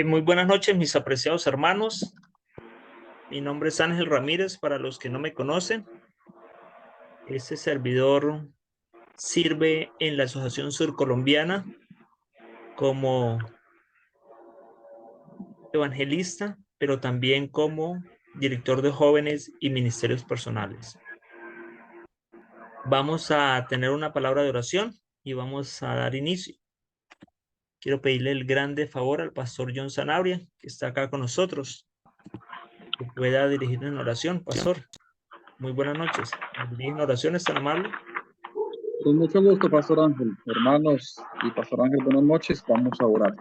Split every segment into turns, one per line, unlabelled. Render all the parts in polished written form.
Muy buenas noches, mis apreciados hermanos. Mi nombre es Ángel Ramírez, para los que no me conocen. Este servidor sirve en la Asociación Surcolombiana como evangelista, pero también como director de jóvenes y ministerios personales. Vamos a tener una palabra de oración y vamos a dar inicio. Quiero pedirle el grande favor al pastor John Sanabria, que está acá con nosotros, que pueda dirigirnos en oración. Pastor, muy buenas noches. ¿Me dirige en oración, es tan amable?
Con mucho gusto, Pastor Ángel. Hermanos y Pastor Ángel, buenas noches. Vamos a orar.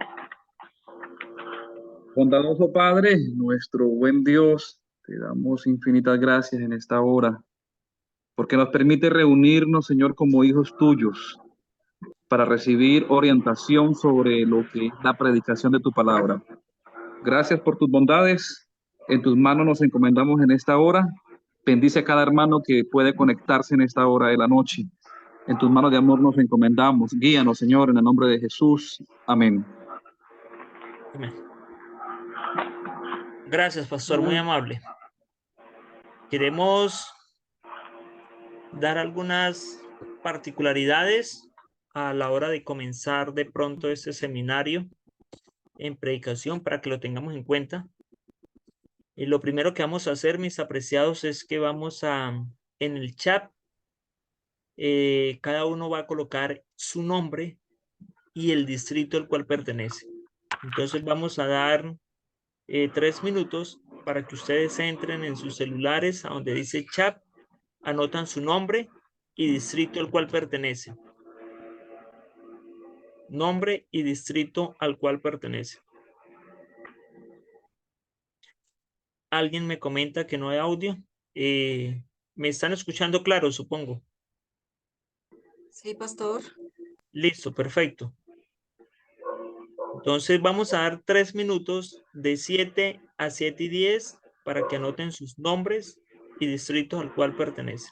Bondadoso Padre, nuestro buen Dios, te damos infinitas gracias en esta hora, porque nos permite reunirnos, Señor, como hijos tuyos, para recibir orientación sobre lo que es la predicación de tu palabra. Gracias por tus bondades. En tus manos nos encomendamos en esta hora. Bendice a cada hermano que puede conectarse en esta hora de la noche. En tus manos de amor nos encomendamos. Guíanos, Señor, en el nombre de Jesús. Amén.
Amén. Gracias, pastor, muy amable. Queremos dar algunas particularidades a la hora de comenzar de pronto este seminario en predicación para que lo tengamos en cuenta. Y lo primero que vamos a hacer, mis apreciados, es que vamos en el chat, cada uno va a colocar su nombre y el distrito al cual pertenece. Entonces vamos a dar 3 minutos para que ustedes entren en sus celulares a donde dice chat, anotan su nombre y distrito al cual pertenece. Nombre y distrito al cual pertenece. Alguien me comenta que no hay audio. ¿Me están escuchando claro, supongo?
Sí, pastor.
Listo, perfecto. Entonces vamos a dar 3 minutos de 7 a 7:10 para que anoten sus nombres y distritos al cual pertenece.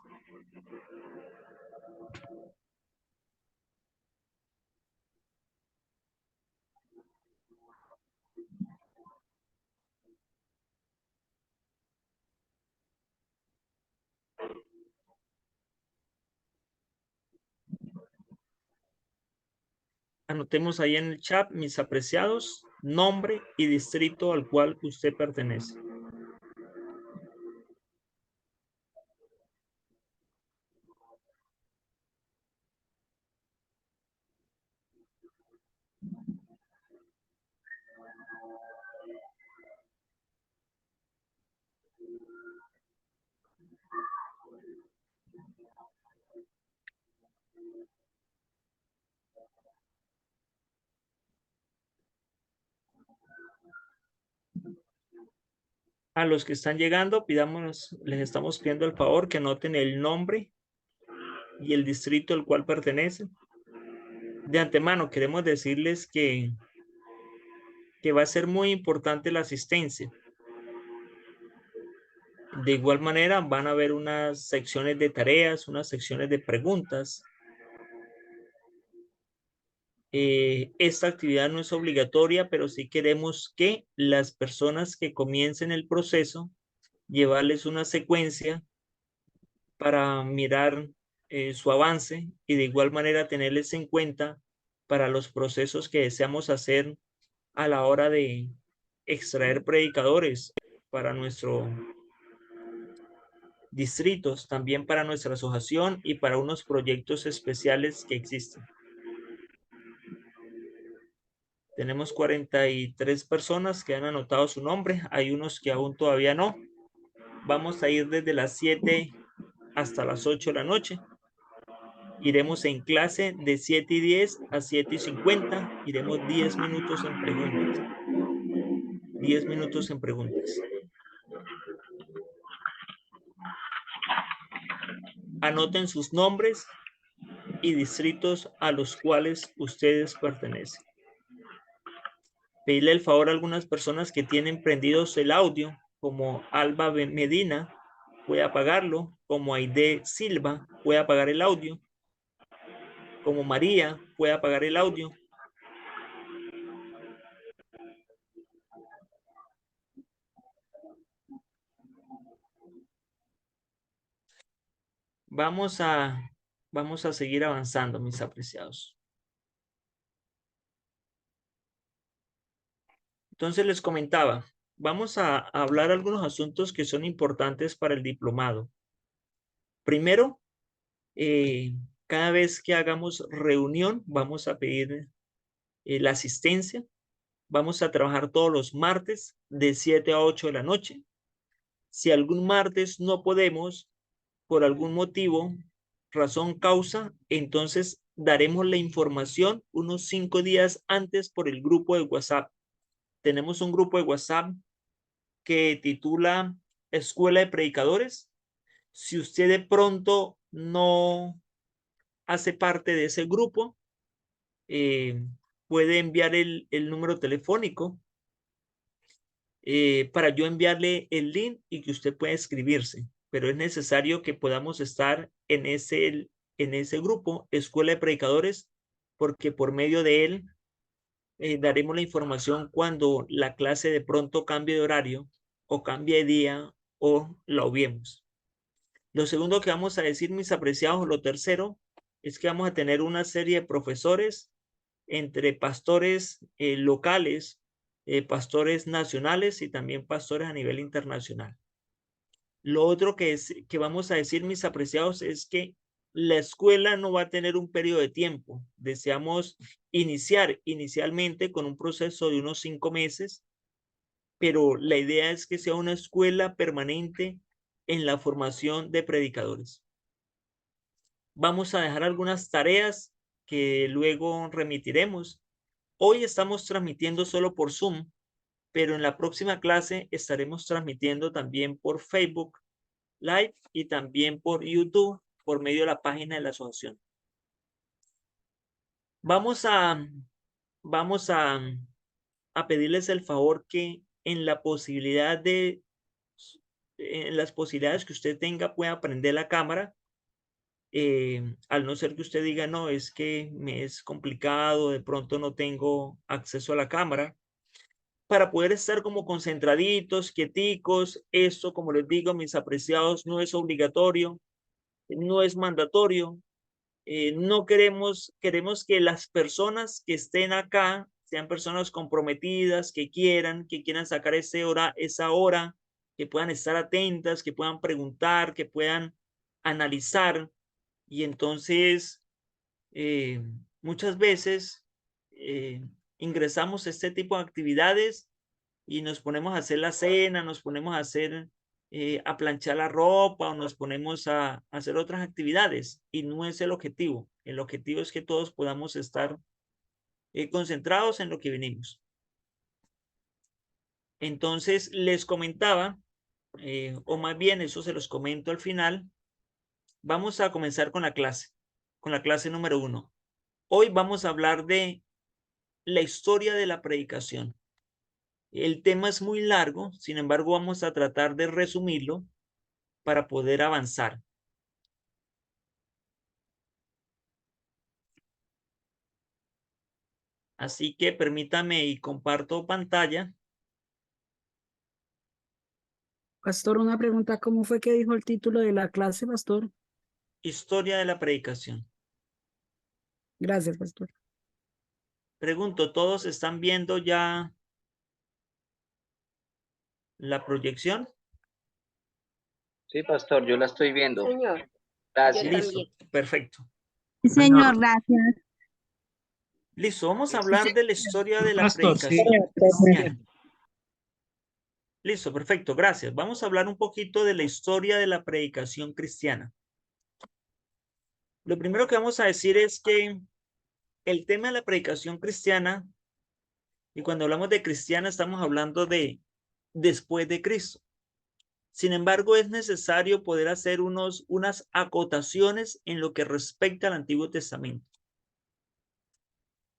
Anotemos ahí en el chat, mis apreciados, nombre y distrito al cual usted pertenece. A los que están llegando, les estamos pidiendo el favor que anoten el nombre y el distrito al cual pertenece. De antemano queremos decirles que va a ser muy importante la asistencia. De igual manera van a haber unas secciones de tareas, unas secciones de preguntas. Esta actividad no es obligatoria, pero sí queremos que las personas que comiencen el proceso, llevarles una secuencia para mirar su avance y de igual manera tenerles en cuenta para los procesos que deseamos hacer a la hora de extraer predicadores para nuestros distritos, también para nuestra asociación y para unos proyectos especiales que existen. Tenemos 43 personas que han anotado su nombre. Hay unos que aún todavía no. Vamos a ir desde las 7 hasta las 8 de la noche. Iremos en clase de 7:10 a 7:50. Iremos 10 minutos en preguntas. 10 minutos en preguntas. Anoten sus nombres y distritos a los cuales ustedes pertenecen. Pedirle el favor a algunas personas que tienen prendidos el audio, como Alba Medina, puede apagarlo, como Aide Silva, puede apagar el audio, como María, puede apagar el audio. Vamos a seguir avanzando, mis apreciados. Entonces les comentaba, vamos a hablar algunos asuntos que son importantes para el diplomado. Primero, cada vez que hagamos reunión, vamos a pedir la asistencia. Vamos a trabajar todos los martes de 7 a 8 de la noche. Si algún martes no podemos, por algún motivo, razón, causa, entonces daremos la información unos 5 días antes por el grupo de WhatsApp. Tenemos un grupo de WhatsApp que titula Escuela de Predicadores. Si usted de pronto no hace parte de ese grupo, puede enviar el número telefónico para yo enviarle el link y que usted pueda escribirse. Pero es necesario que podamos estar en ese grupo, Escuela de Predicadores, porque por medio de él daremos la información cuando la clase de pronto cambie de horario o cambie de día o la obviemos. Lo segundo que vamos a decir, mis apreciados, lo tercero, es que vamos a tener una serie de profesores entre pastores locales, pastores nacionales y también pastores a nivel internacional. Lo otro que vamos a decir, mis apreciados, es que la escuela no va a tener un periodo de tiempo. Deseamos iniciar inicialmente con un proceso de unos 5 meses, pero la idea es que sea una escuela permanente en la formación de predicadores. Vamos a dejar algunas tareas que luego remitiremos. Hoy estamos transmitiendo solo por Zoom, pero en la próxima clase estaremos transmitiendo también por Facebook Live y también por YouTube por medio de la página de la asociación. Vamos a pedirles el favor que en las posibilidades que usted tenga pueda prender la cámara. Al no ser que usted diga, no, es que me es complicado, de pronto no tengo acceso a la cámara, para poder estar como concentraditos, quieticos. Esto, como les digo, mis apreciados, no es obligatorio, no es mandatorio. No queremos que las personas que estén acá sean personas comprometidas, que quieran sacar esa hora, que puedan estar atentas, que puedan preguntar, que puedan analizar. Y entonces, muchas veces ingresamos a este tipo de actividades y nos ponemos a hacer la cena, nos ponemos a planchar la ropa o nos ponemos a hacer otras actividades, y no es el objetivo. El objetivo es que todos podamos estar concentrados en lo que venimos. Entonces les comentaba, o más bien eso se los comento al final. Vamos a comenzar con la clase número 1. Hoy vamos a hablar de la historia de la predicación. El tema es muy largo, sin embargo vamos a tratar de resumirlo para poder avanzar. Así que permítame y comparto pantalla.
Pastor, una pregunta, ¿cómo fue que dijo el título de la clase, pastor?
Historia de la predicación.
Gracias, pastor.
Pregunto, ¿todos están viendo ya la proyección?
Sí, pastor, yo la estoy viendo.
Señor,
Gracias.
yo
Listo,
también.
perfecto.
Señor, gracias.
Listo, vamos a hablar de la historia de la
Pastor, sí.
predicación cristiana. Listo, perfecto, gracias. Vamos a hablar un poquito de la historia de la predicación cristiana. Lo primero que vamos a decir es que el tema de la predicación cristiana, y cuando hablamos de cristiana estamos hablando de después de Cristo. Sin embargo, es necesario poder hacer unas acotaciones en lo que respecta al Antiguo Testamento.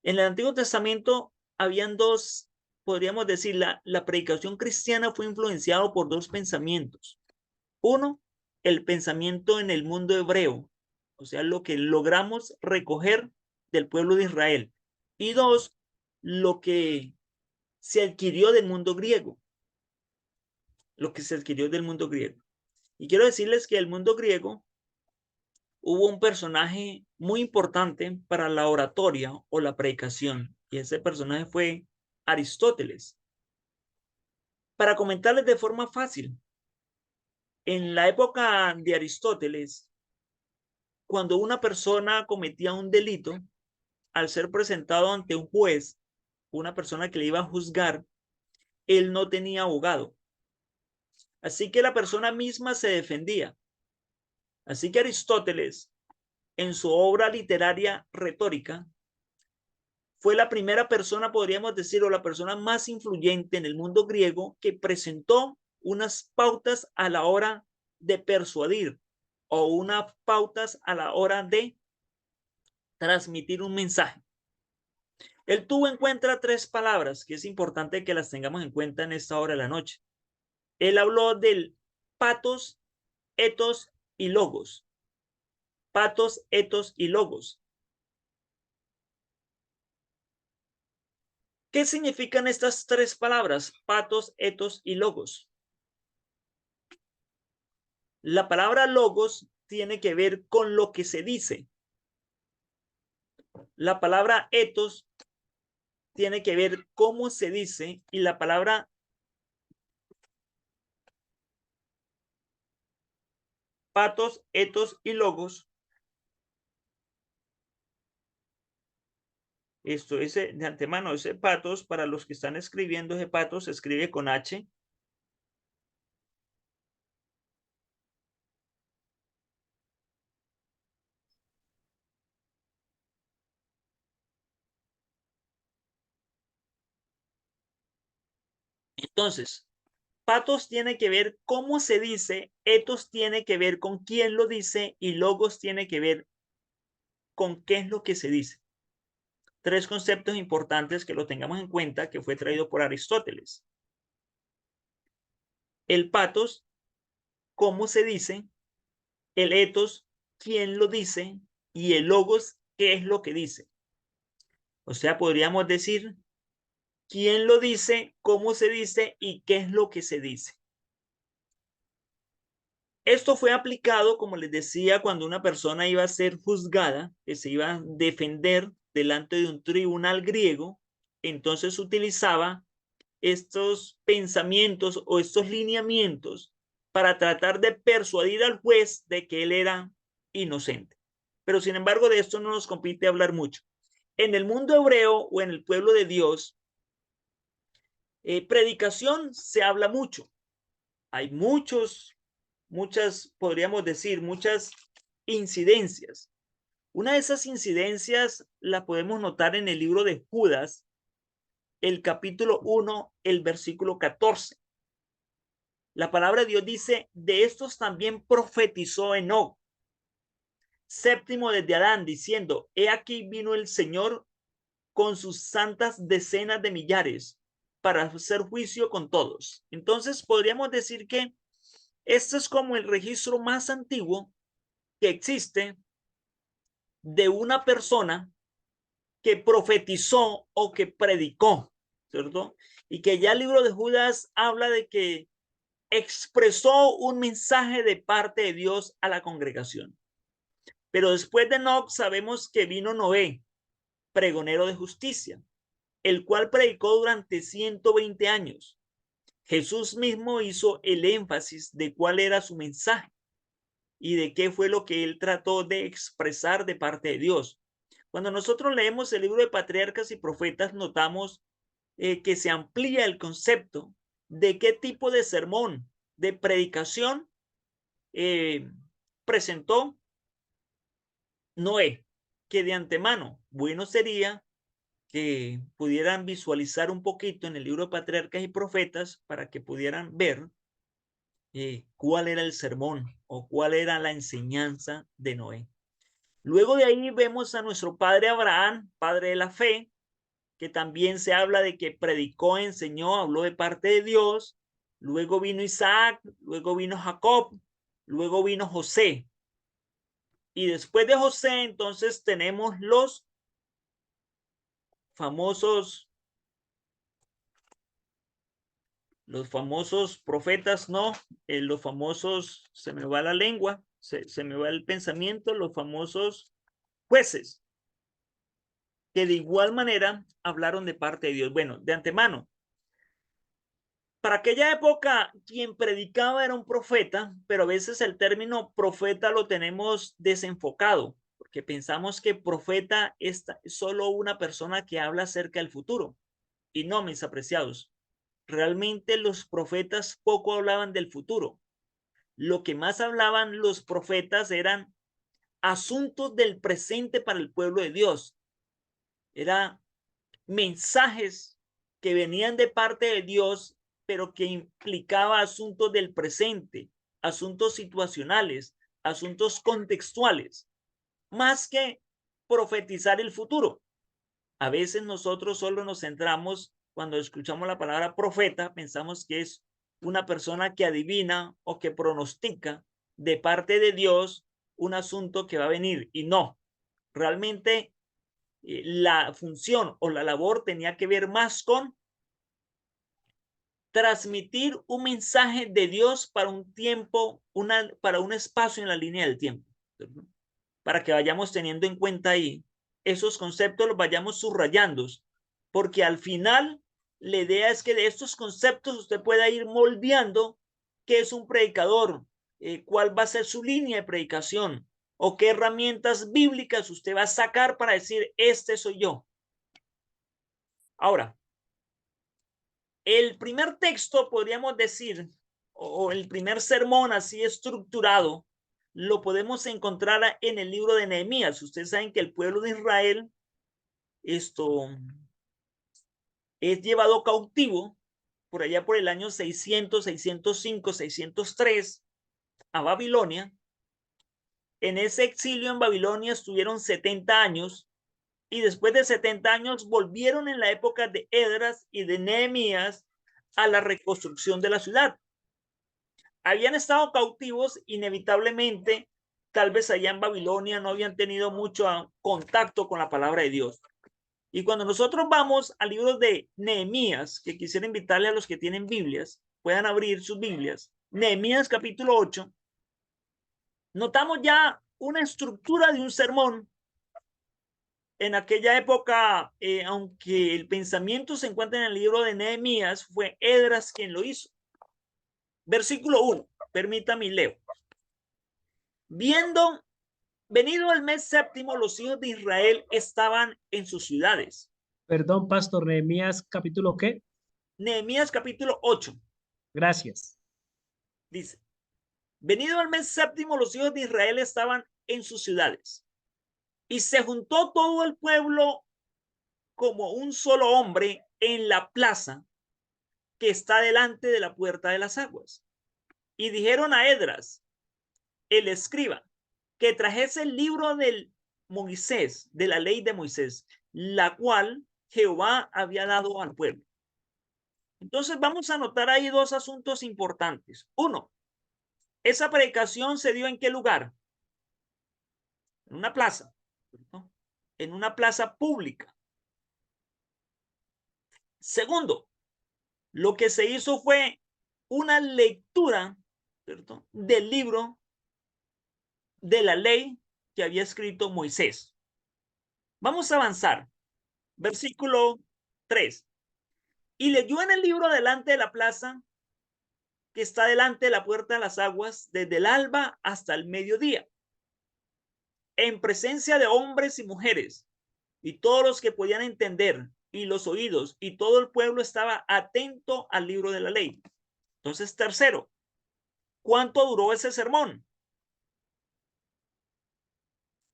En el Antiguo Testamento habían dos, podríamos decir, la predicación cristiana fue influenciada por dos pensamientos. Uno, el pensamiento en el mundo hebreo, o sea, lo que logramos recoger del pueblo de Israel. Y dos, lo que se adquirió del mundo griego, Y quiero decirles que el mundo griego hubo un personaje muy importante para la oratoria o la predicación, y ese personaje fue Aristóteles. Para comentarles de forma fácil, en la época de Aristóteles, cuando una persona cometía un delito, al ser presentado ante un juez, una persona que le iba a juzgar, él no tenía abogado. Así que la persona misma se defendía. Así que Aristóteles, en su obra literaria retórica, fue la primera persona, podríamos decir, o la persona más influyente en el mundo griego que presentó unas pautas a la hora de persuadir o unas pautas a la hora de transmitir un mensaje. Él tuvo en cuenta tres palabras que es importante que las tengamos en cuenta en esta hora de la noche. Él habló del patos, etos y logos. Patos, etos y logos. ¿Qué significan estas tres palabras? Patos, etos y logos. La palabra logos tiene que ver con lo que se dice. La palabra etos tiene que ver cómo se dice, y la palabra patos, etos y logos, esto es de antemano, ese patos, para los que están escribiendo, ese patos se escribe con H. Entonces, patos tiene que ver cómo se dice, etos tiene que ver con quién lo dice, y logos tiene que ver con qué es lo que se dice. Tres conceptos importantes que lo tengamos en cuenta, que fue traído por Aristóteles. El patos, cómo se dice; el etos, quién lo dice; y el logos, qué es lo que dice. O sea, podríamos decir quién lo dice, cómo se dice y qué es lo que se dice. Esto fue aplicado, como les decía, cuando una persona iba a ser juzgada, que se iba a defender delante de un tribunal griego. Entonces utilizaba estos pensamientos o estos lineamientos para tratar de persuadir al juez de que él era inocente. Pero sin embargo, de esto no nos compete hablar mucho. En el mundo hebreo o en el pueblo de Dios, predicación se habla mucho. Hay muchas, podríamos decir, muchas incidencias. Una de esas incidencias la podemos notar en el libro de Judas, el capítulo 1, el versículo 14. La palabra de Dios dice: de estos también profetizó Enoc, séptimo desde Adán, diciendo: he aquí vino el Señor con sus santas decenas de millares para hacer juicio con todos. Entonces podríamos decir que este es como el registro más antiguo que existe de una persona que profetizó o que predicó, ¿cierto? Y que ya el libro de Judas habla de que expresó un mensaje de parte de Dios a la congregación. Pero después de Enoc sabemos que vino Noé, pregonero de justicia, el cual predicó durante 120 años. Jesús mismo hizo el énfasis de cuál era su mensaje y de qué fue lo que él trató de expresar de parte de Dios. Cuando nosotros leemos el libro de Patriarcas y Profetas, notamos que se amplía el concepto de qué tipo de sermón, de predicación presentó Noé, que de antemano, bueno sería que pudieran visualizar un poquito en el libro de Patriarcas y Profetas para que pudieran ver cuál era el sermón o cuál era la enseñanza de Noé. Luego de ahí vemos a nuestro padre Abraham, padre de la fe, que también se habla de que predicó, enseñó, habló de parte de Dios. Luego vino Isaac, luego vino Jacob, luego vino José. Y después de José, entonces tenemos los famosos profetas, no, los famosos, se me va la lengua, se me va el pensamiento, los famosos jueces, que de igual manera hablaron de parte de Dios. Bueno, de antemano, para aquella época quien predicaba era un profeta, pero a veces el término profeta lo tenemos desenfocado, porque pensamos que profeta es solo una persona que habla acerca del futuro. Y no, mis apreciados, realmente los profetas poco hablaban del futuro. Lo que más hablaban los profetas eran asuntos del presente para el pueblo de Dios. Eran mensajes que venían de parte de Dios, pero que implicaba asuntos del presente, asuntos situacionales, asuntos contextuales, más que profetizar el futuro. A veces nosotros solo nos centramos, cuando escuchamos la palabra profeta, pensamos que es una persona que adivina o que pronostica de parte de Dios un asunto que va a venir. Y no, realmente la función o la labor tenía que ver más con transmitir un mensaje de Dios para un tiempo, para un espacio en la línea del tiempo. Para que vayamos teniendo en cuenta ahí esos conceptos, los vayamos subrayando, porque al final la idea es que de estos conceptos usted pueda ir moldeando qué es un predicador, cuál va a ser su línea de predicación o qué herramientas bíblicas usted va a sacar para decir, este soy yo. Ahora, el primer texto, podríamos decir, o el primer sermón así estructurado, lo podemos encontrar en el libro de Nehemías. Ustedes saben que el pueblo de Israel es llevado cautivo por allá por el año 600, 605, 603 a Babilonia. En ese exilio en Babilonia estuvieron 70 años y después de 70 años volvieron en la época de Esdras y de Nehemías a la reconstrucción de la ciudad. Habían estado cautivos, inevitablemente, tal vez allá en Babilonia no habían tenido mucho contacto con la palabra de Dios. Y cuando nosotros vamos al libro de Nehemías, que quisiera invitarle a los que tienen Biblias, puedan abrir sus Biblias, Nehemías capítulo 8, notamos ya una estructura de un sermón. En aquella época, aunque el pensamiento se encuentra en el libro de Nehemías, fue Esdras quien lo hizo. Versículo 1, permítame leo. Venido el mes séptimo, los hijos de Israel estaban en sus ciudades.
Perdón, Pastor, Nehemías, capítulo ¿qué?
Nehemías capítulo 8.
Gracias.
Dice, venido el mes séptimo, los hijos de Israel estaban en sus ciudades. Y se juntó todo el pueblo como un solo hombre en la plaza que está delante de la puerta de las aguas. Y dijeron a Esdras, el escriba, que trajese el libro del Moisés, de la ley de Moisés, la cual Jehová había dado al pueblo. Entonces vamos a notar ahí dos asuntos importantes. Uno, esa predicación se dio ¿en qué lugar? En una plaza, ¿no? En una plaza pública. Segundo, lo que se hizo fue una lectura, ¿cierto?, del libro de la ley que había escrito Moisés. Vamos a avanzar. Versículo 3. Y leyó en el libro delante de la plaza que está delante de la puerta de las aguas desde el alba hasta el mediodía, en presencia de hombres y mujeres y todos los que podían entender y los oídos, y todo el pueblo estaba atento al libro de la ley. Entonces, tercero, ¿cuánto duró ese sermón?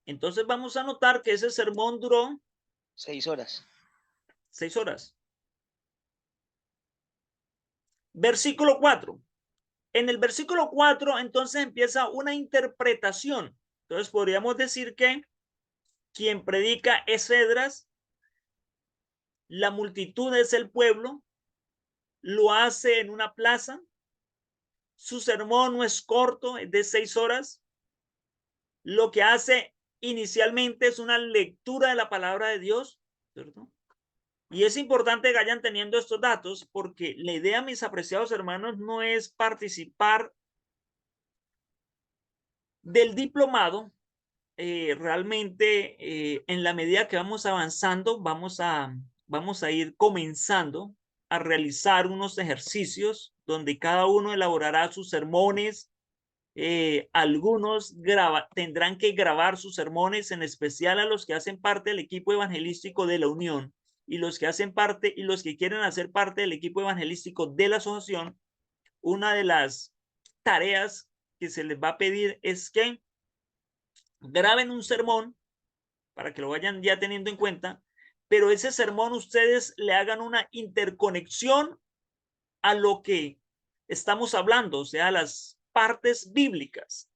Entonces vamos a notar que ese sermón duró
6 horas.
6 horas. Versículo 4. En el versículo 4, entonces empieza una interpretación. Entonces podríamos decir que quien predica es Esdras, la multitud es el pueblo, lo hace en una plaza, su sermón no es corto, es de 6 horas. Lo que hace inicialmente es una lectura de la palabra de Dios, ¿cierto? Y es importante que vayan teniendo estos datos porque la idea, mis apreciados hermanos, no es participar del diplomado. Realmente, en la medida que vamos avanzando, vamos a ir comenzando a realizar unos ejercicios donde cada uno elaborará sus sermones. Algunos tendrán que grabar sus sermones, en especial a los que hacen parte del equipo evangelístico de la Unión y los que hacen parte y los que quieren hacer parte del equipo evangelístico de la asociación. Una de las tareas que se les va a pedir es que graben un sermón para que lo vayan ya teniendo en cuenta, pero ese sermón ustedes le hagan una interconexión a lo que estamos hablando, o sea, las partes bíblicas.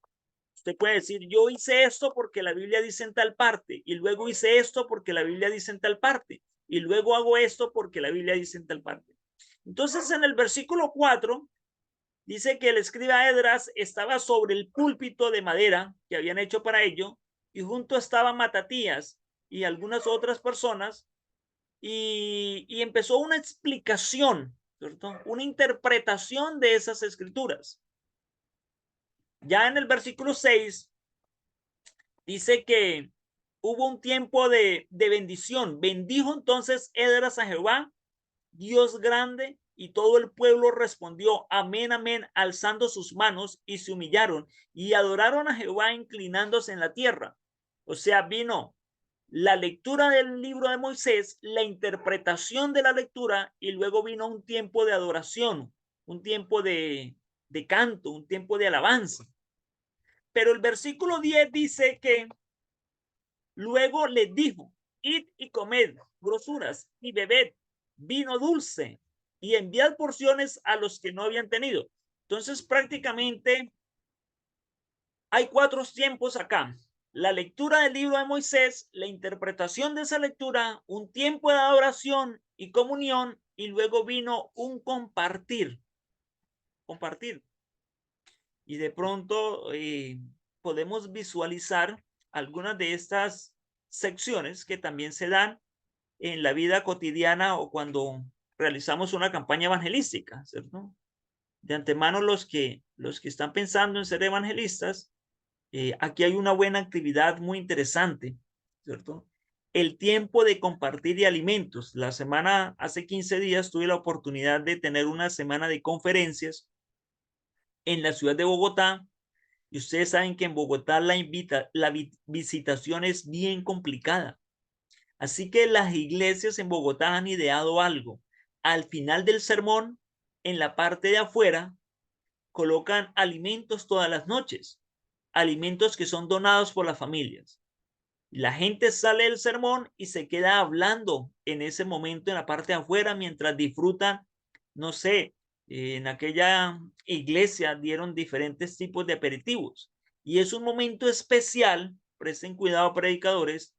Usted puede decir, yo hice esto porque la Biblia dice en tal parte, y luego hice esto porque la Biblia dice en tal parte, y luego hago esto porque la Biblia dice en tal parte. Entonces, en el versículo 4, dice que el escriba Esdras estaba sobre el púlpito de madera que habían hecho para ello, y junto estaba Matatías y algunas otras personas, y empezó una explicación, ¿cierto? Una interpretación de esas escrituras. Ya en el versículo 6 dice que hubo un tiempo de bendición. Bendijo entonces Esdras a Jehová, Dios grande, y todo el pueblo respondió amén, amén, alzando sus manos, y se humillaron y adoraron a Jehová inclinándose en la tierra. O sea, vino la lectura del libro de Moisés, la interpretación de la lectura, y luego vino un tiempo de adoración, un tiempo de canto, un tiempo de alabanza. Pero el versículo 10 dice que luego les dijo, id y comed grosuras y bebed vino dulce y enviad porciones a los que no habían tenido. Entonces prácticamente hay 4 tiempos acá. La lectura del libro de Moisés, la interpretación de esa lectura, un tiempo de adoración y comunión, y luego vino un compartir. Y de pronto podemos visualizar algunas de estas secciones que también se dan en la vida cotidiana o cuando realizamos una campaña evangelística, ¿cierto? De antemano los que están pensando en ser evangelistas, aquí hay una buena actividad muy interesante, ¿cierto? El tiempo de compartir de alimentos. Hace 15 días tuve la oportunidad de tener una semana de conferencias en la ciudad de Bogotá, y ustedes saben que en Bogotá la visitación es bien complicada. Así que las iglesias en Bogotá han ideado algo. Al final del sermón, en la parte de afuera, colocan alimentos todas las noches, alimentos que son donados por las familias. La gente sale del sermón y se queda hablando en ese momento en la parte de afuera mientras disfrutan, no sé, en aquella iglesia dieron diferentes tipos de aperitivos. Y es un momento especial, presten cuidado predicadores,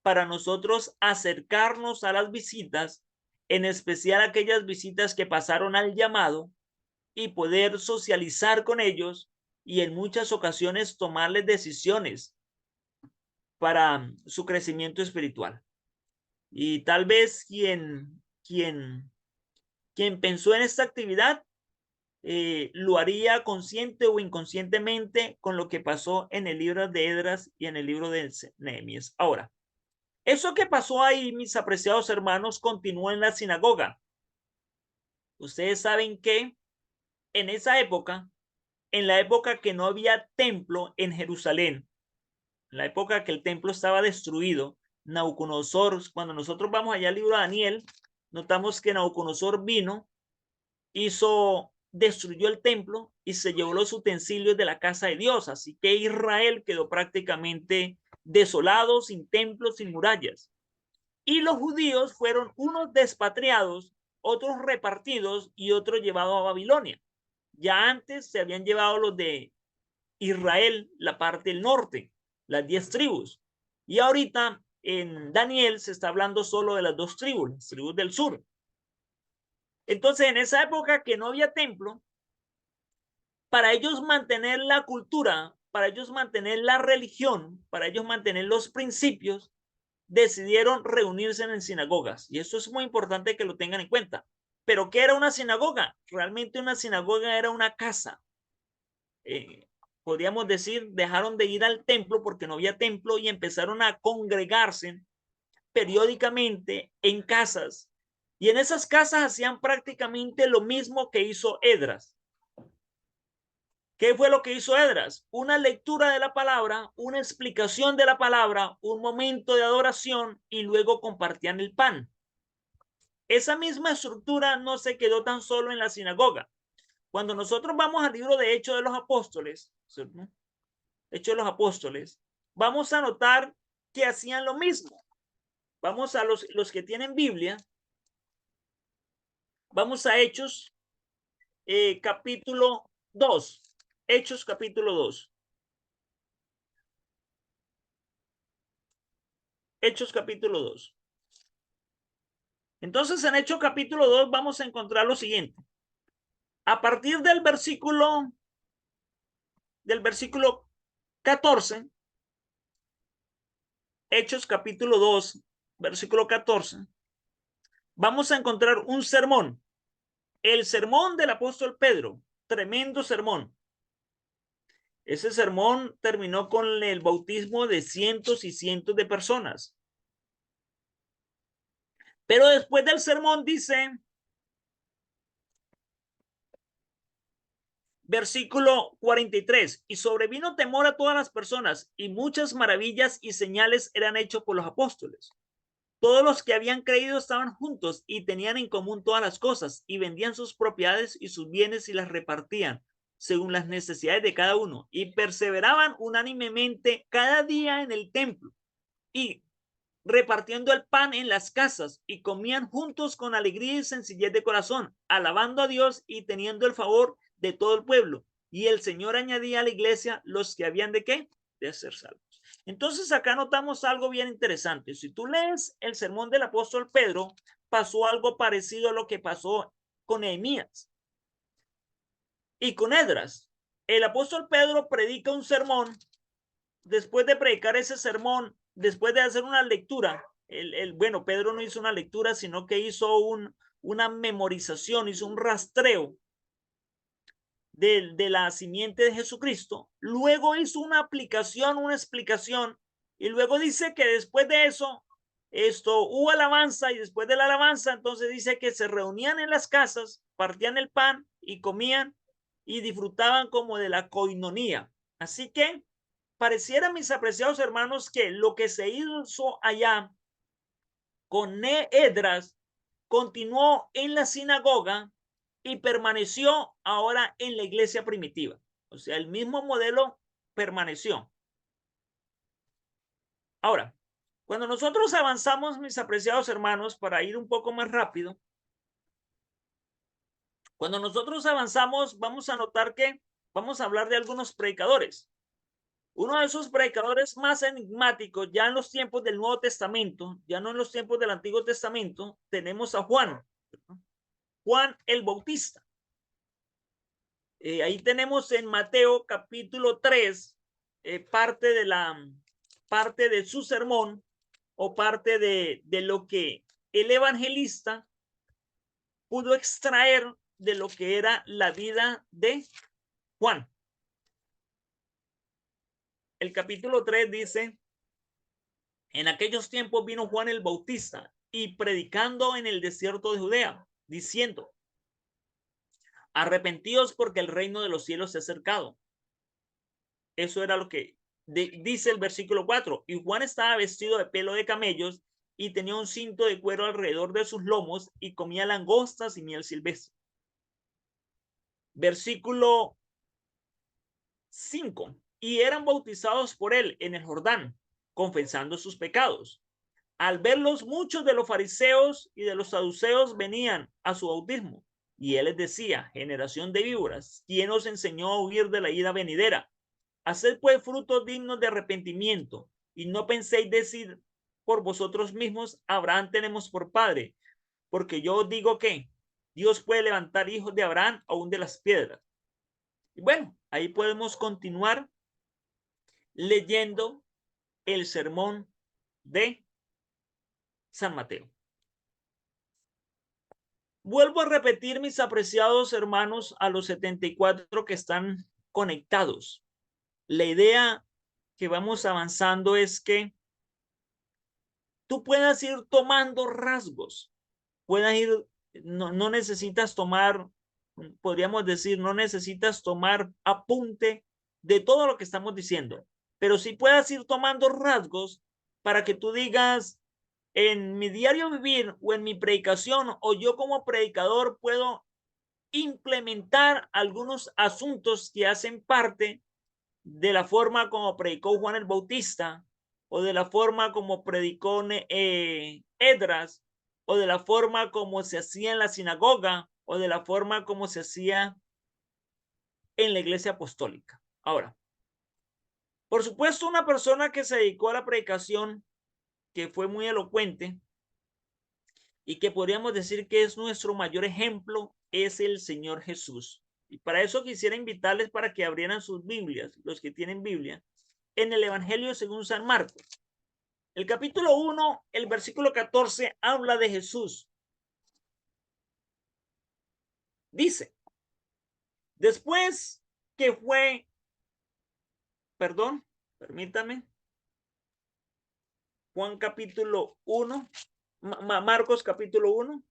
para nosotros acercarnos a las visitas, en especial aquellas visitas que pasaron al llamado, y poder socializar con ellos y en muchas ocasiones tomarles decisiones para su crecimiento espiritual. Y tal vez quien pensó en esta actividad lo haría consciente o inconscientemente con lo que pasó en el libro de Esdras y en el libro de Nehemías. Ahora, eso que pasó ahí, mis apreciados hermanos, continuó en la sinagoga. Ustedes saben que en esa época, en la época que no había templo en Jerusalén, en la época que el templo estaba destruido, Nabucodonosor, cuando nosotros vamos allá al libro de Daniel, notamos que Nabucodonosor vino, destruyó el templo y se llevó los utensilios de la casa de Dios. Así que Israel quedó prácticamente desolado, sin templos, sin murallas. Y los judíos fueron unos despatriados, otros repartidos y otros llevados a Babilonia. Ya antes se habían llevado los de Israel, la parte del norte, las 10 tribus. Y ahorita en Daniel se está hablando solo de las 2 tribus, las tribus del sur. Entonces, en esa época que no había templo, para ellos mantener la cultura, para ellos mantener la religión, para ellos mantener los principios, decidieron reunirse en sinagogas. Y eso es muy importante que lo tengan en cuenta. ¿Pero qué era una sinagoga? Realmente una sinagoga era una casa. Podríamos decir, dejaron de ir al templo porque no había templo y empezaron a congregarse periódicamente en casas. Y en esas casas hacían prácticamente lo mismo que hizo Esdras. ¿Qué fue lo que hizo Esdras? Una lectura de la palabra, una explicación de la palabra, un momento de adoración y luego compartían el pan. Esa misma estructura no se quedó tan solo en la sinagoga. Cuando nosotros vamos al libro de Hechos de los Apóstoles, ¿cierto? Hechos de los Apóstoles, vamos a notar que hacían lo mismo. Vamos a los que tienen Biblia. Vamos a Hechos capítulo 2. Hechos capítulo 2. Hechos capítulo 2. Entonces, en Hechos capítulo 2 vamos a encontrar lo siguiente. A partir del versículo 14, Hechos capítulo 2, versículo 14, vamos a encontrar un sermón. El sermón del apóstol Pedro. Tremendo sermón. Ese sermón terminó con el bautismo de cientos y cientos de personas. Pero después del sermón dice, versículo 43, y sobrevino temor a todas las personas, y muchas maravillas y señales eran hechos por los apóstoles. Todos los que habían creído estaban juntos y tenían en común todas las cosas, y vendían sus propiedades y sus bienes y las repartían según las necesidades de cada uno, y perseveraban unánimemente cada día en el templo y repartiendo el pan en las casas, y comían juntos con alegría y sencillez de corazón, alabando a Dios y teniendo el favor de todo el pueblo. Y el Señor añadía a la iglesia los que habían de qué? De ser salvos. Entonces acá notamos algo bien interesante. Si tú lees el sermón del apóstol Pedro, pasó algo parecido a lo que pasó con Nehemías y con Esdras. El apóstol Pedro predica un sermón. Después de predicar ese sermón, después de hacer una lectura, bueno, Pedro no hizo una lectura, sino que hizo una memorización, hizo un rastreo de la simiente de Jesucristo. Luego hizo una aplicación, una explicación, y luego dice que después de eso, hubo alabanza, y después de la alabanza, entonces dice que se reunían en las casas, partían el pan y comían y disfrutaban como de la coinonía. Así que pareciera, mis apreciados hermanos, que lo que se hizo allá con Esdras continuó en la sinagoga y permaneció ahora en la iglesia primitiva. O sea, el mismo modelo permaneció. Ahora, cuando nosotros avanzamos, mis apreciados hermanos, para ir un poco más rápido, cuando nosotros avanzamos, vamos a notar que vamos a hablar de algunos predicadores. Uno de esos predicadores más enigmáticos, ya en los tiempos del Nuevo Testamento, ya no en los tiempos del Antiguo Testamento, tenemos a Juan, Juan el Bautista. Ahí tenemos en Mateo capítulo 3, parte de su sermón o parte de lo que el evangelista pudo extraer de lo que era la vida de Juan. El capítulo 3 dice, en aquellos tiempos vino Juan el Bautista y predicando en el desierto de Judea, diciendo, arrepentíos porque el reino de los cielos se ha acercado. Eso era lo que dice el versículo 4. Y Juan estaba vestido de pelo de camellos y tenía un cinto de cuero alrededor de sus lomos y comía langostas y miel silvestre. Versículo 5. Y eran bautizados por él en el Jordán confesando sus pecados. Al verlos, muchos de los fariseos y de los saduceos venían a su bautismo. Y él les decía: generación de víboras, ¿quién os enseñó a huir de la ira venidera? Haced pues frutos dignos de arrepentimiento, y no penséis decir por vosotros mismos: Abraham tenemos por padre, porque yo os digo que Dios puede levantar hijos de Abraham aún de las piedras. Y bueno, ahí podemos continuar leyendo el sermón de San Mateo. Vuelvo a repetir, mis apreciados hermanos, a los 74 que están conectados. La idea que vamos avanzando es que tú puedas ir tomando rasgos, puedas ir, no necesitas tomar, podríamos decir, no necesitas tomar apunte de todo lo que estamos diciendo, pero sí puedas ir tomando rasgos para que tú digas: en mi diario vivir o en mi predicación o yo como predicador puedo implementar algunos asuntos que hacen parte de la forma como predicó Juan el Bautista, o de la forma como predicó Edras, o de la forma como se hacía en la sinagoga, o de la forma como se hacía en la iglesia apostólica. Ahora, por supuesto, una persona que se dedicó a la predicación, que fue muy elocuente y que podríamos decir que es nuestro mayor ejemplo, es el Señor Jesús. Y para eso quisiera invitarles para que abrieran sus Biblias, los que tienen Biblia, en el Evangelio según San Marcos. El capítulo 1, el versículo 14, habla de Jesús. Dice: después que fue, permítame, Juan capítulo 1, Marcos capítulo 1,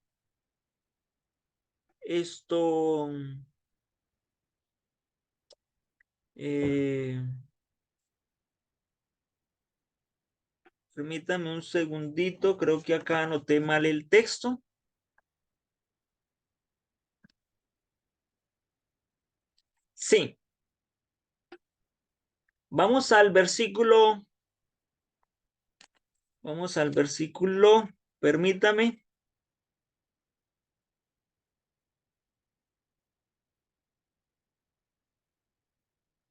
permítame un segundito, creo que acá anoté mal el texto. Sí. Vamos al versículo, permítame.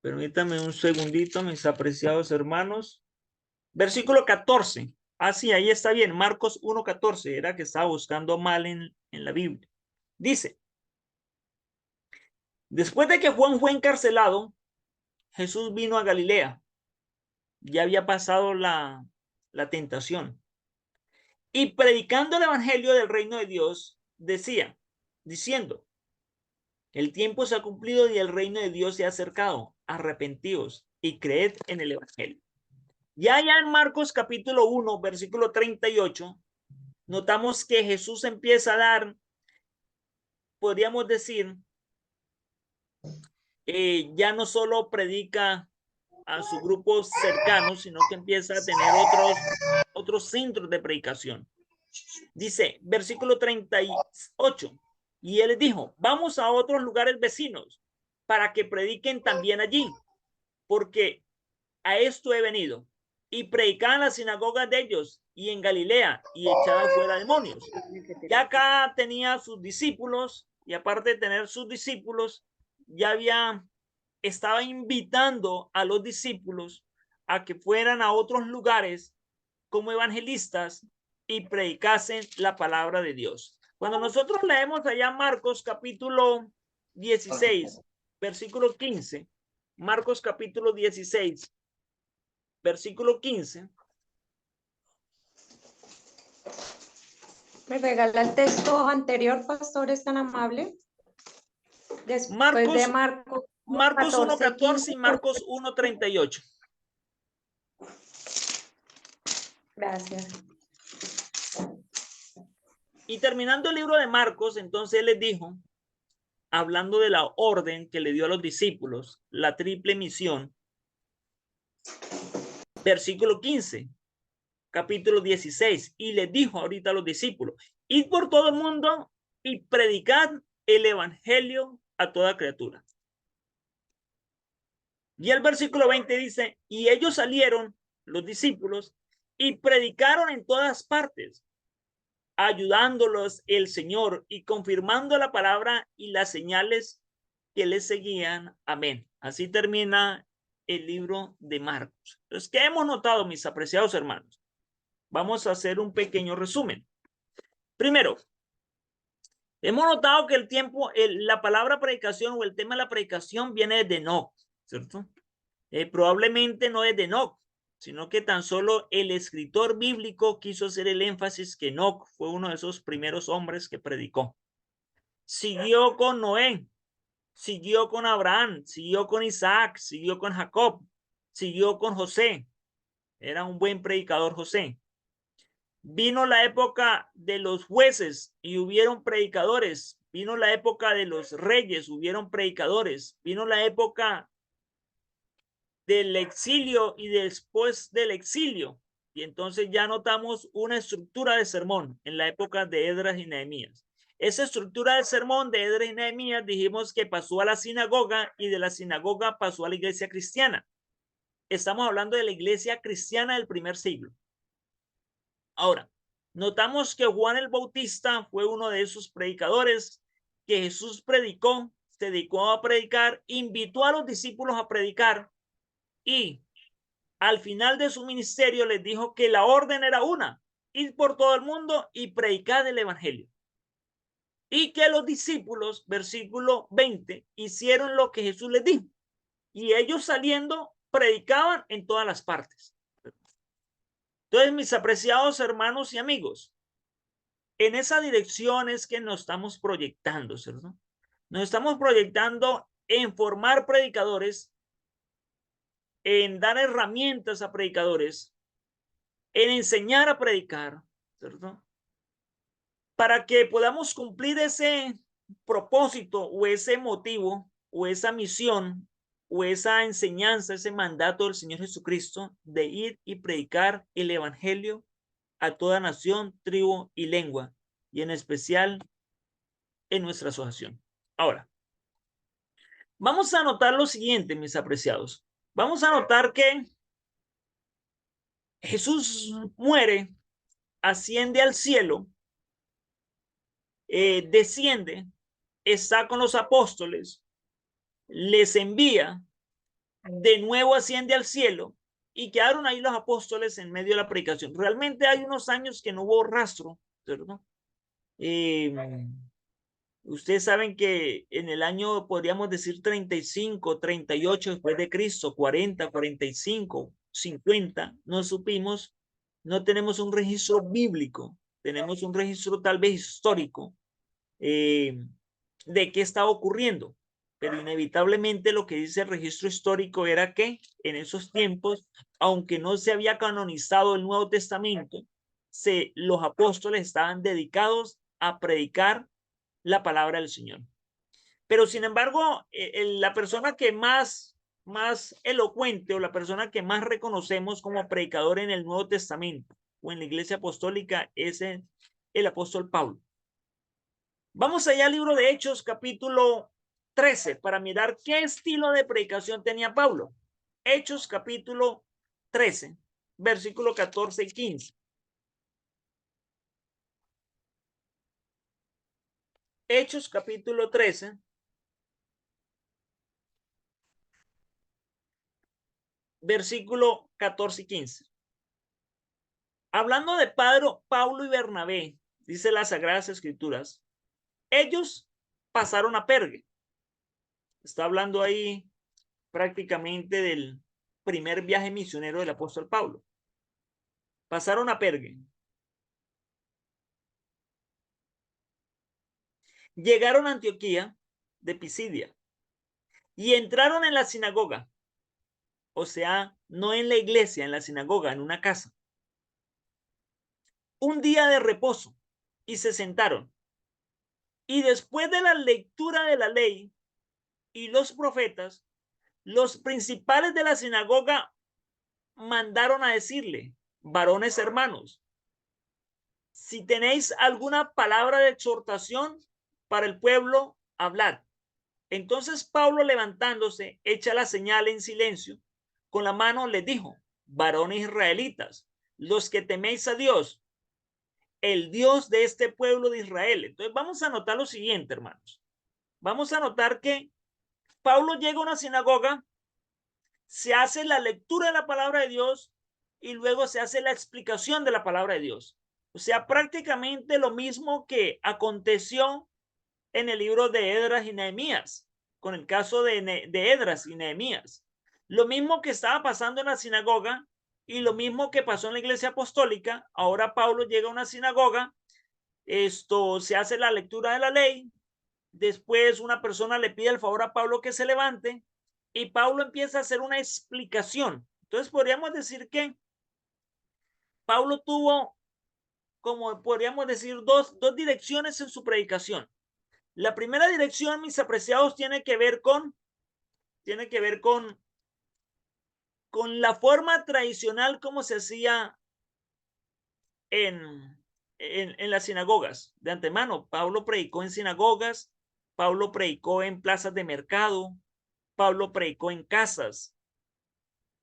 Permítame un segundito, mis apreciados hermanos. Versículo 14. Ah, sí, ahí está bien. Marcos 1:14. Era que estaba buscando mal en la Biblia. Dice: después de que Juan fue encarcelado, Jesús vino a Galilea. Ya había pasado la tentación. Y predicando el evangelio del reino de Dios, diciendo: el tiempo se ha cumplido y el reino de Dios se ha acercado. Arrepentíos y creed en el evangelio. Ya en Marcos capítulo 1, versículo 38, notamos que Jesús empieza a dar, podríamos decir, ya no solo predica a su grupo cercano, sino que empieza a tener otros centros de predicación. Dice, versículo 38, y él dijo: vamos a otros lugares vecinos para que prediquen también allí, porque a esto he venido. Y predicaba en las sinagogas de ellos y en Galilea, y echaba fuera demonios. Ya acá tenía sus discípulos, y aparte de tener sus discípulos, ya estaba invitando a los discípulos a que fueran a otros lugares como evangelistas y predicasen la palabra de Dios. Cuando nosotros leemos allá Marcos capítulo 16, versículo 15, Marcos capítulo 16, versículo 15.
¿Me regala el texto anterior, pastor? ¿Es tan amable? Después de Marcos
1:14 y Marcos 1:38.
Gracias.
Y terminando el libro de Marcos, entonces él les dijo, hablando de la orden que le dio a los discípulos, la triple misión, versículo 15, capítulo 16, y les dijo ahorita a los discípulos: id por todo el mundo y predicad el evangelio a toda criatura. Y el versículo 20 dice: y ellos salieron los discípulos, y predicaron en todas partes, ayudándolos el Señor y confirmando la palabra y las señales que les seguían. Amén. Así termina el libro de Marcos. Entonces, ¿qué hemos notado, mis apreciados hermanos? Vamos a hacer un pequeño resumen. Primero, hemos notado que la palabra predicación o el tema de la predicación viene de Enoc, ¿cierto? Probablemente no es de Enoc, sino que tan solo el escritor bíblico quiso hacer el énfasis que Enoc fue uno de esos primeros hombres que predicó. Siguió con Noé, siguió con Abraham, siguió con Isaac, siguió con Jacob, siguió con José. Era un buen predicador José. Vino la época de los jueces y hubieron predicadores. Vino la época de los reyes, hubieron predicadores. Vino la época del exilio y después del exilio. Y entonces ya notamos una estructura de sermón en la época de Esdras y Nehemías. Esa estructura de sermón de Esdras y Nehemías dijimos que pasó a la sinagoga y de la sinagoga pasó a la iglesia cristiana. Estamos hablando de la iglesia cristiana del primer siglo. Ahora, notamos que Juan el Bautista fue uno de esos predicadores que Jesús predicó, se dedicó a predicar, invitó a los discípulos a predicar y al final de su ministerio les dijo que la orden era una: ir por todo el mundo y predicar el evangelio. Y que los discípulos, versículo 20, hicieron lo que Jesús les dijo. Y ellos saliendo predicaban en todas las partes. Entonces, mis apreciados hermanos y amigos, en esa dirección es que nos estamos proyectando, ¿cierto? Nos estamos proyectando en formar predicadores, en dar herramientas a predicadores, en enseñar a predicar, ¿cierto? Para que podamos cumplir ese propósito o ese motivo o esa misión o esa enseñanza, ese mandato del Señor Jesucristo de ir y predicar el evangelio a toda nación, tribu y lengua, y en especial en nuestra asociación. Ahora, vamos a notar lo siguiente, mis apreciados. Vamos a notar que Jesús muere, asciende al cielo, desciende, está con los apóstoles, les envía, de nuevo asciende al cielo y quedaron ahí los apóstoles en medio de la predicación. Realmente hay unos años que no hubo rastro, ¿cierto? Ustedes saben que en el año, podríamos decir 35, 38 después de Cristo, 40, 45, 50, no supimos, no tenemos un registro bíblico, tenemos un registro tal vez histórico de qué estaba ocurriendo. Pero inevitablemente lo que dice el registro histórico era que en esos tiempos, aunque no se había canonizado el Nuevo Testamento, los apóstoles estaban dedicados a predicar la palabra del Señor. Pero sin embargo, la persona que más elocuente o la persona que más reconocemos como predicador en el Nuevo Testamento o en la Iglesia Apostólica es el apóstol Pablo. Vamos allá al libro de Hechos, capítulo 13, para mirar qué estilo de predicación tenía Pablo. Hechos, capítulo 13, versículo 14 y 15. Hechos, capítulo 13, versículo 14 y 15. Hablando de Pablo y Bernabé, dice las Sagradas Escrituras, ellos pasaron a Perge. Está hablando ahí prácticamente del primer viaje misionero del apóstol Pablo. Pasaron a Perge. Llegaron a Antioquía de Pisidia y entraron en la sinagoga. O sea, no en la iglesia, en la sinagoga, en una casa. Un día de reposo y se sentaron. Y después de la lectura de la ley y los profetas, los principales de la sinagoga mandaron a decirle: varones hermanos, si tenéis alguna palabra de exhortación para el pueblo, hablad. Entonces Pablo, levantándose, hecha la señal en silencio, con la mano les dijo: varones israelitas, los que teméis a Dios, el Dios de este pueblo de Israel. Entonces vamos a notar lo siguiente, hermanos. Vamos a notar que Pablo llega a una sinagoga, se hace la lectura de la palabra de Dios y luego se hace la explicación de la palabra de Dios. O sea, prácticamente lo mismo que aconteció en el libro de Esdras y Nehemías, con el caso de Esdras y Nehemías. Lo mismo que estaba pasando en la sinagoga y lo mismo que pasó en la iglesia apostólica. Ahora Pablo llega a una sinagoga, se hace la lectura de la ley, después una persona le pide el favor a Pablo que se levante y Pablo empieza a hacer una explicación. Entonces podríamos decir que Pablo tuvo, como podríamos decir, dos direcciones en su predicación. La primera dirección, mis apreciados, tiene que ver con la forma tradicional como se hacía en las sinagogas. De antemano, Pablo predicó en sinagogas, Pablo predicó en plazas de mercado, Pablo predicó en casas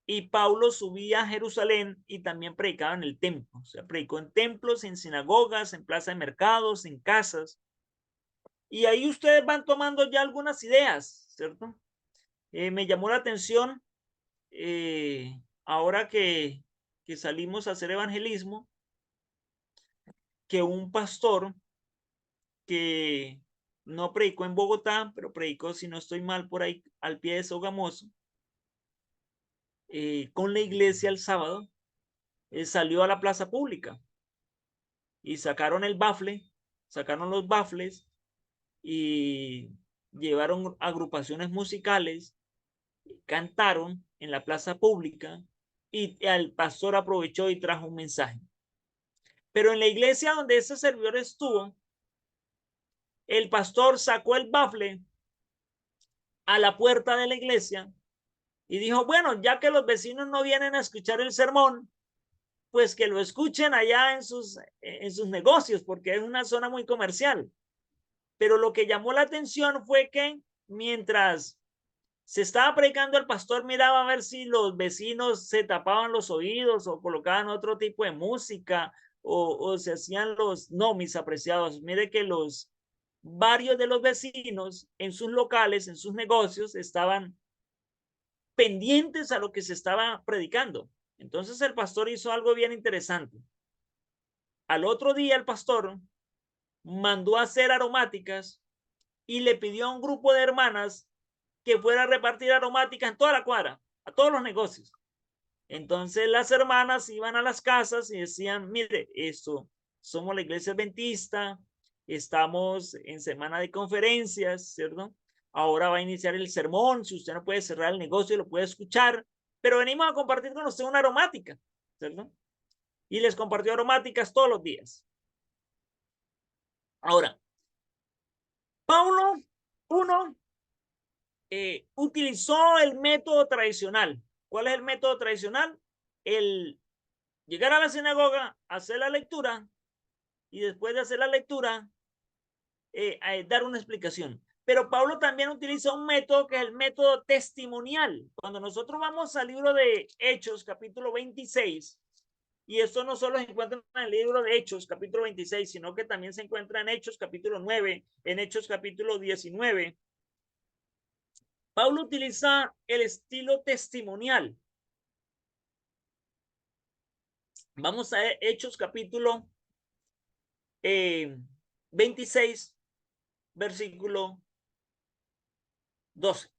y Pablo subía a Jerusalén y también predicaba en el templo. O sea, predicó en templos, en sinagogas, en plazas de mercados, en casas. Y ahí ustedes van tomando ya algunas ideas, ¿cierto? Me llamó la atención ahora que salimos a hacer evangelismo, que un pastor que no predicó en Bogotá, pero predicó, si no estoy mal, por ahí al pie de Sogamoso, con la iglesia el sábado, salió a la plaza pública y sacaron los bafles y llevaron agrupaciones musicales, cantaron en la plaza pública y el pastor aprovechó y trajo un mensaje. Pero en la iglesia donde ese servidor estuvo, el pastor sacó el bafle a la puerta de la iglesia y dijo, bueno, ya que los vecinos no vienen a escuchar el sermón, pues que lo escuchen allá en sus negocios, porque es una zona muy comercial. Pero lo que llamó la atención fue que mientras se estaba predicando, el pastor miraba a ver si los vecinos se tapaban los oídos o colocaban otro tipo de música o se hacían no, mis apreciados, mire que varios de los vecinos en sus locales, en sus negocios, estaban pendientes a lo que se estaba predicando. Entonces el pastor hizo algo bien interesante. Al otro día el pastor mandó a hacer aromáticas y le pidió a un grupo de hermanas que fuera a repartir aromáticas en toda la cuadra, a todos los negocios. Entonces las hermanas iban a las casas y decían, mire, somos la iglesia adventista, estamos en semana de conferencias, ¿cierto? Ahora va a iniciar el sermón, si usted no puede cerrar el negocio, lo puede escuchar, pero venimos a compartir con usted una aromática, ¿cierto? Y les compartió aromáticas todos los días. Ahora, Paulo, utilizó el método tradicional. ¿Cuál es el método tradicional? El llegar a la sinagoga, hacer la lectura y después de hacer la lectura, dar una explicación. Pero Pablo también utiliza un método que es el método testimonial. Cuando nosotros vamos al libro de Hechos, capítulo 26, y esto no solo se encuentra en el libro de Hechos, capítulo 26, sino que también se encuentra en Hechos, capítulo 9, en Hechos, capítulo 19. Pablo utiliza el estilo testimonial. Vamos a Hechos, capítulo 26, versículo 12.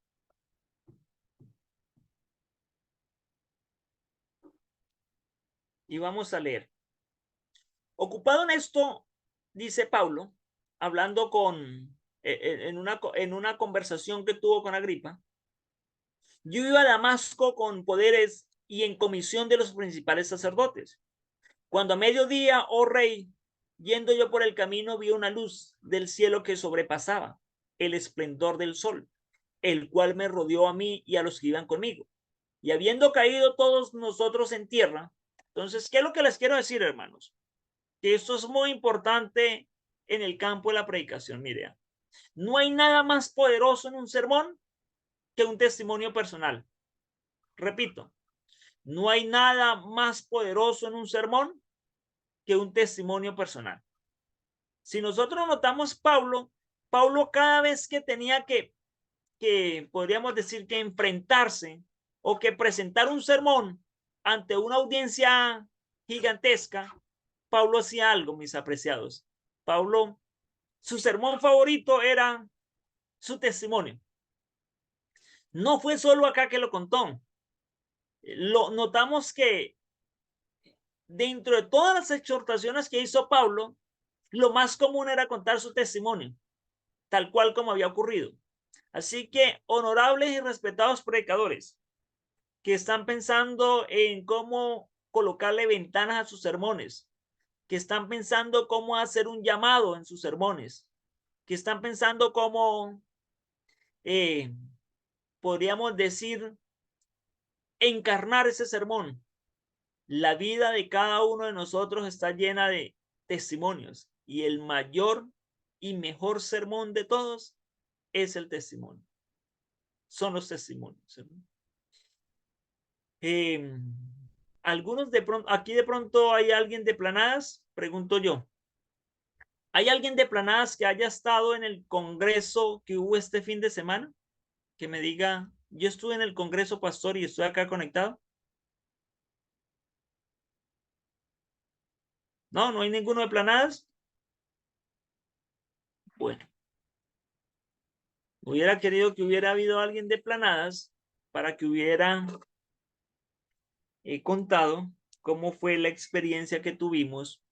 Y vamos a leer. Ocupado en esto, dice Pablo, hablando en una conversación que tuvo con Agripa, yo iba a Damasco con poderes y en comisión de los principales sacerdotes. Cuando a mediodía, oh rey, yendo yo por el camino, vi una luz del cielo que sobrepasaba el esplendor del sol, el cual me rodeó a mí y a los que iban conmigo. Y habiendo caído todos nosotros en tierra, entonces, ¿qué es lo que les quiero decir, hermanos? Que esto es muy importante en el campo de la predicación. Mire, no hay nada más poderoso en un sermón que un testimonio personal. Repito, No hay nada más poderoso en un sermón que un testimonio personal. Si nosotros notamos, Pablo cada vez que tenía que podríamos decir que enfrentarse o que presentar un sermón ante una audiencia gigantesca, Pablo hacía algo, mis apreciados. Pablo, su sermón favorito era su testimonio. No fue solo acá que lo contó. Lo notamos que dentro de todas las exhortaciones que hizo Pablo, lo más común era contar su testimonio, tal cual como había ocurrido. Así que, honorables y respetados predicadores que están pensando en cómo colocarle ventanas a sus sermones, que están pensando cómo hacer un llamado en sus sermones, que están pensando cómo, podríamos decir, encarnar ese sermón. La vida de cada uno de nosotros está llena de testimonios y el mayor y mejor sermón de todos es el testimonio. Son los testimonios. Algunos de pronto, aquí de pronto hay alguien de Planadas, pregunto yo. ¿Hay alguien de Planadas que haya estado en el congreso que hubo este fin de semana? Que me diga, yo estuve en el congreso, pastor, y estoy acá conectado. No, no hay ninguno de Planadas. Bueno, hubiera querido que hubiera habido alguien de Planadas para que hubiera contado cómo fue la experiencia que tuvimos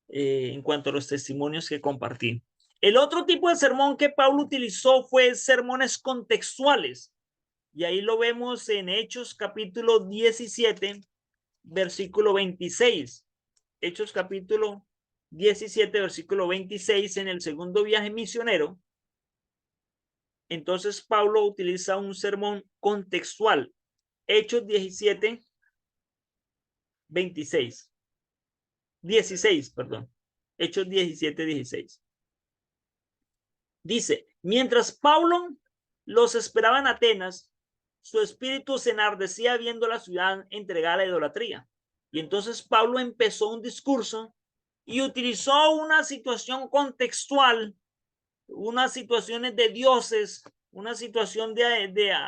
en cuanto a los testimonios que compartí. El otro tipo de sermón que Pablo utilizó fue sermones contextuales. Y ahí lo vemos en Hechos capítulo 17, versículo 26. Hechos capítulo 17, versículo 26, en el segundo viaje misionero. Entonces Pablo utiliza un sermón contextual. Hechos 17, 26. 16, perdón. Hechos 17, 16. Dice, mientras Pablo los esperaba en Atenas, su espíritu se enardecía viendo la ciudad entregada a la idolatría. Y entonces Pablo empezó un discurso y utilizó una situación contextual, unas situaciones de dioses, una situación de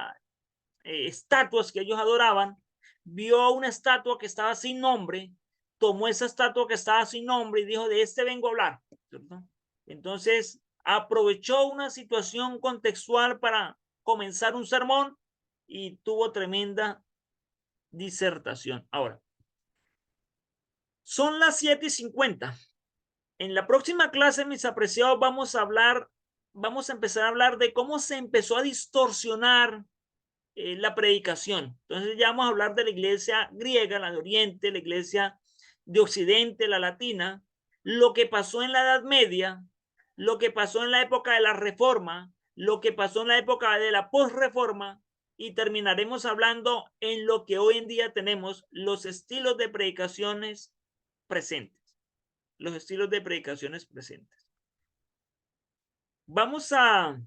estatuas que ellos adoraban. Vio una estatua que estaba sin nombre, tomó esa estatua que estaba sin nombre y dijo, de este vengo a hablar, ¿cierto? Entonces aprovechó una situación contextual para comenzar un sermón y tuvo tremenda disertación. Ahora, son las 7:50. En la próxima clase, mis apreciados, vamos a empezar a hablar de cómo se empezó a distorsionar la predicación. Entonces ya vamos a hablar de la iglesia griega, la de Oriente, la iglesia de Occidente, la latina, lo que pasó en la Edad Media, lo que pasó en la época de la Reforma, lo que pasó en la época de la posreforma, y terminaremos hablando en lo que hoy en día tenemos, los estilos de predicaciones presentes. Los estilos de predicaciones presentes. Vamos a,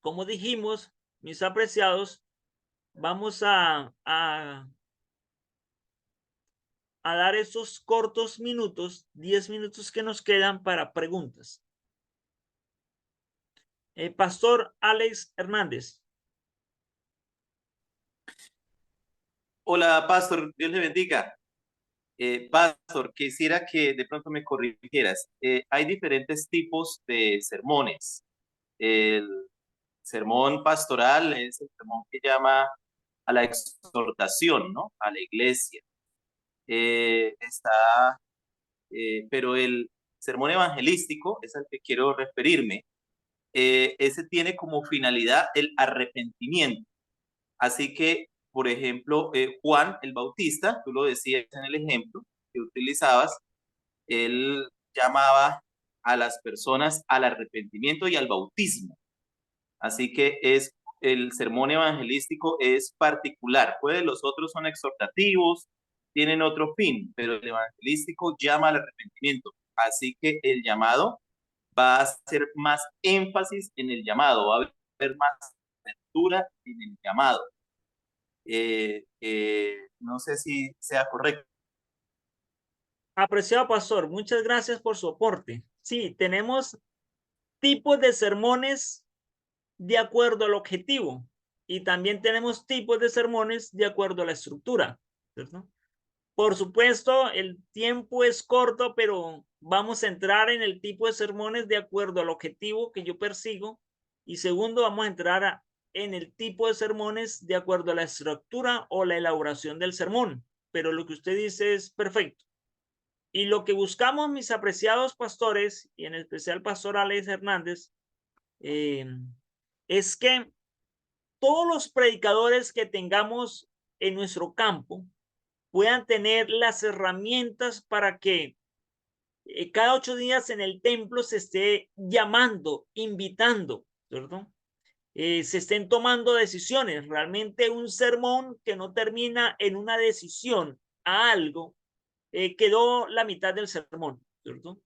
como dijimos, mis apreciados, vamos a dar esos cortos minutos, 10 minutos que nos quedan para preguntas. Pastor Alex Hernández.
Hola, Pastor, Dios le bendiga. Pastor, quisiera que de pronto me corrigieras. Hay diferentes tipos de sermones. El sermón pastoral es el sermón que llama a la exhortación, ¿no? A la iglesia. Pero el sermón evangelístico es al que quiero referirme. Ese tiene como finalidad el arrepentimiento. Así que, por ejemplo, Juan el Bautista, tú lo decías en el ejemplo que utilizabas, él llamaba a las personas al arrepentimiento y al bautismo. Así que el sermón evangelístico es particular. Los otros son exhortativos, tienen otro fin, pero el evangelístico llama al arrepentimiento. Así que el llamado va a hacer más énfasis en el llamado, va a haber más apertura en el llamado. No sé si sea correcto.
Apreciado pastor, muchas gracias por su aporte. Sí, tenemos tipos de sermones de acuerdo al objetivo y también tenemos tipos de sermones de acuerdo a la estructura, ¿cierto? Por supuesto, el tiempo es corto, pero vamos a entrar en el tipo de sermones de acuerdo al objetivo que yo persigo. Y segundo, vamos a entrar en el tipo de sermones de acuerdo a la estructura o la elaboración del sermón. Pero lo que usted dice es perfecto. Y lo que buscamos, mis apreciados pastores, y en especial pastor Alex Hernández, es que todos los predicadores que tengamos en nuestro campo puedan tener las herramientas para que cada 8 días en el templo se esté llamando, invitando, ¿cierto? Se estén tomando decisiones. Realmente un sermón que no termina en una decisión a algo, quedó la mitad del sermón, ¿cierto?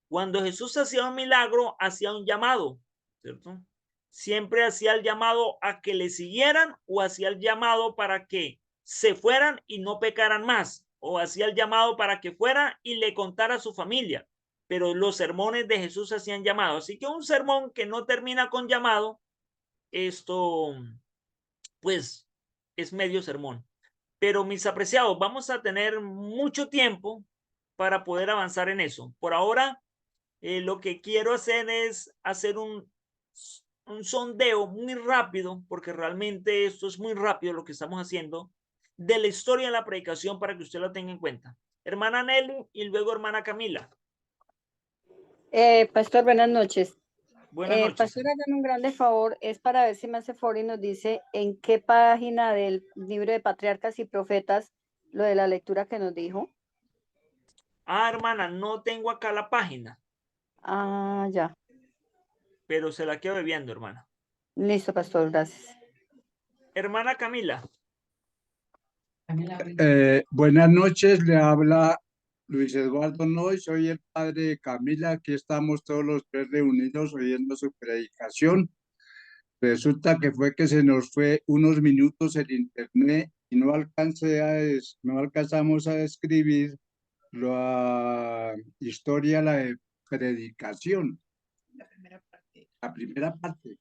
Cuando Jesús hacía un milagro, hacía un llamado, ¿cierto? Siempre hacía el llamado a que le siguieran o hacía el llamado para que se fueran y no pecaran más, o hacía el llamado para que fuera y le contara a su familia. Pero los sermones de Jesús hacían llamado. Así que un sermón que no termina con llamado, esto pues es medio sermón. Pero mis apreciados, vamos a tener mucho tiempo para poder avanzar en eso. Por ahora, lo que quiero hacer es hacer un sondeo muy rápido, porque realmente esto es muy rápido lo que estamos haciendo, de la historia de la predicación para que usted lo tenga en cuenta. Hermana Nelly y luego hermana Camila.
Pastor, buenas noches.
Buenas noches.
Pastor, hagan un grande favor, es para ver si me hace favor y nos dice en qué página del libro de Patriarcas y Profetas lo de la lectura que nos dijo.
Ah, hermana, no tengo acá la página.
Ah, ya.
Pero se la quedo viendo, hermana.
Listo, pastor, gracias.
Hermana Camila.
Buenas noches, le habla Luis Eduardo Noy, soy el padre de Camila, aquí estamos todos los tres reunidos oyendo su predicación. Resulta que fue que se nos fue unos minutos el internet y no alcanzamos a escribir la historia, la de predicación. La primera parte.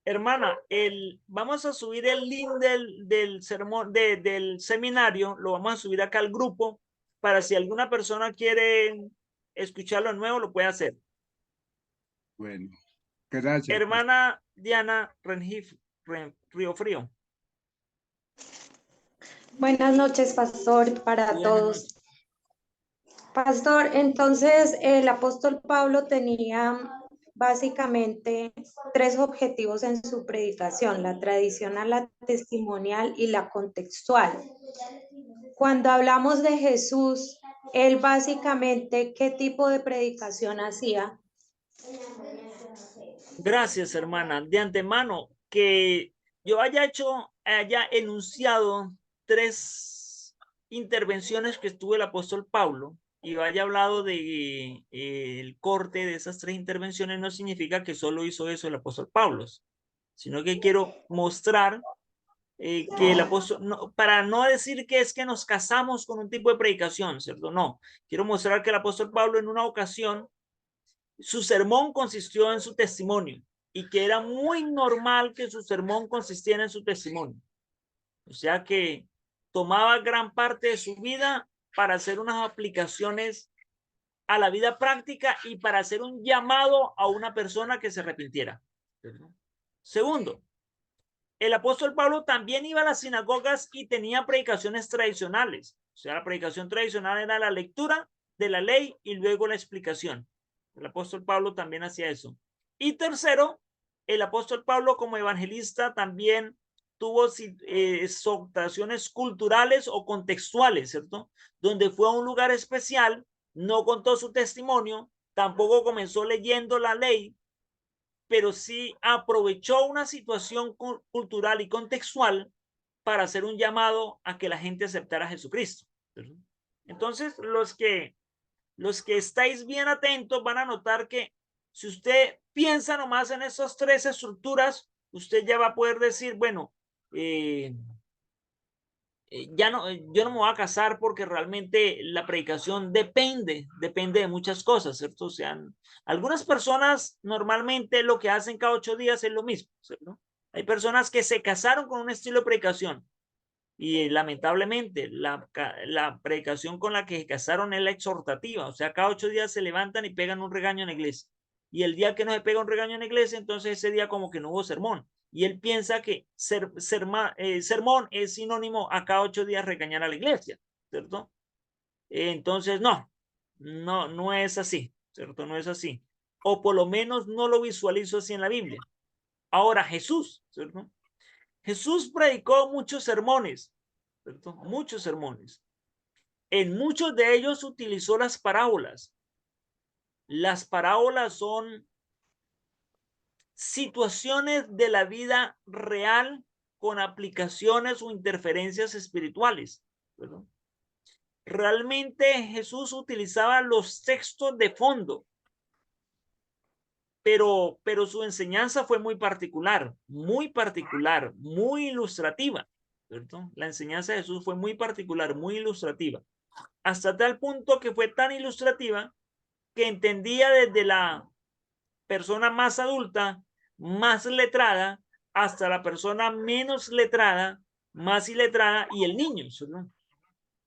Hermana, vamos a subir el link del sermón, del seminario, lo vamos a subir acá al grupo para si alguna persona quiere escucharlo de nuevo, lo puede hacer.
Bueno, gracias.
Hermana Diana Río Frío.
Buenas noches, pastor, para
Buenas
todos.
noches.
Pastor, entonces el apóstol Pablo tenía básicamente 3 objetivos en su predicación: la tradicional, la testimonial y la contextual. Cuando hablamos de Jesús, él básicamente, ¿qué tipo de predicación hacía?
Gracias, hermana. De antemano, que yo haya enunciado 3 intervenciones que tuvo el apóstol Pablo y haya hablado de el corte de esas 3 intervenciones no significa que solo hizo eso el apóstol Pablo, sino que quiero mostrar que el apóstol, no, para no decir que es que nos casamos con un tipo de predicación, ¿cierto? No, quiero mostrar que el apóstol Pablo en una ocasión, su sermón consistió en su testimonio y que era muy normal que su sermón consistiera en su testimonio. O sea que tomaba gran parte de su vida para hacer unas aplicaciones a la vida práctica y para hacer un llamado a una persona que se arrepintiera. Segundo, el apóstol Pablo también iba a las sinagogas y tenía predicaciones tradicionales. O sea, la predicación tradicional era la lectura de la ley y luego la explicación. El apóstol Pablo también hacía eso. Y tercero, el apóstol Pablo como evangelista también tuvo exhortaciones culturales o contextuales, ¿cierto? Donde fue a un lugar especial, no contó su testimonio, tampoco comenzó leyendo la ley, pero sí aprovechó una situación cultural y contextual para hacer un llamado a que la gente aceptara a Jesucristo. Entonces, los que estáis bien atentos van a notar que si usted piensa nomás en esas 3 estructuras, usted ya va a poder decir, bueno, yo no me voy a casar porque realmente la predicación depende de muchas cosas, ¿cierto? O sea, algunas personas normalmente lo que hacen cada 8 días es lo mismo, ¿cierto? Hay personas que se casaron con un estilo de predicación y lamentablemente la predicación con la que se casaron es la exhortativa, o sea, cada 8 días se levantan y pegan un regaño en la iglesia. Y el día que no se pega un regaño en la iglesia, entonces ese día como que no hubo sermón. Y él piensa que sermón es sinónimo a cada 8 días regañar a la iglesia, ¿cierto? Entonces, no es así, ¿cierto? No es así. O por lo menos no lo visualizo así en la Biblia. Ahora, Jesús, ¿cierto? Jesús predicó muchos sermones, ¿cierto? Muchos sermones. En muchos de ellos utilizó las parábolas. Las parábolas son situaciones de la vida real con aplicaciones o interferencias espirituales, ¿verdad? Realmente Jesús utilizaba los textos de fondo, pero su enseñanza fue muy particular, muy ilustrativa, ¿cierto? La enseñanza de Jesús fue muy particular, muy ilustrativa, hasta tal punto que fue tan ilustrativa que entendía desde la persona más adulta, más letrada, hasta la persona menos letrada, más iletrada y el niño, ¿no?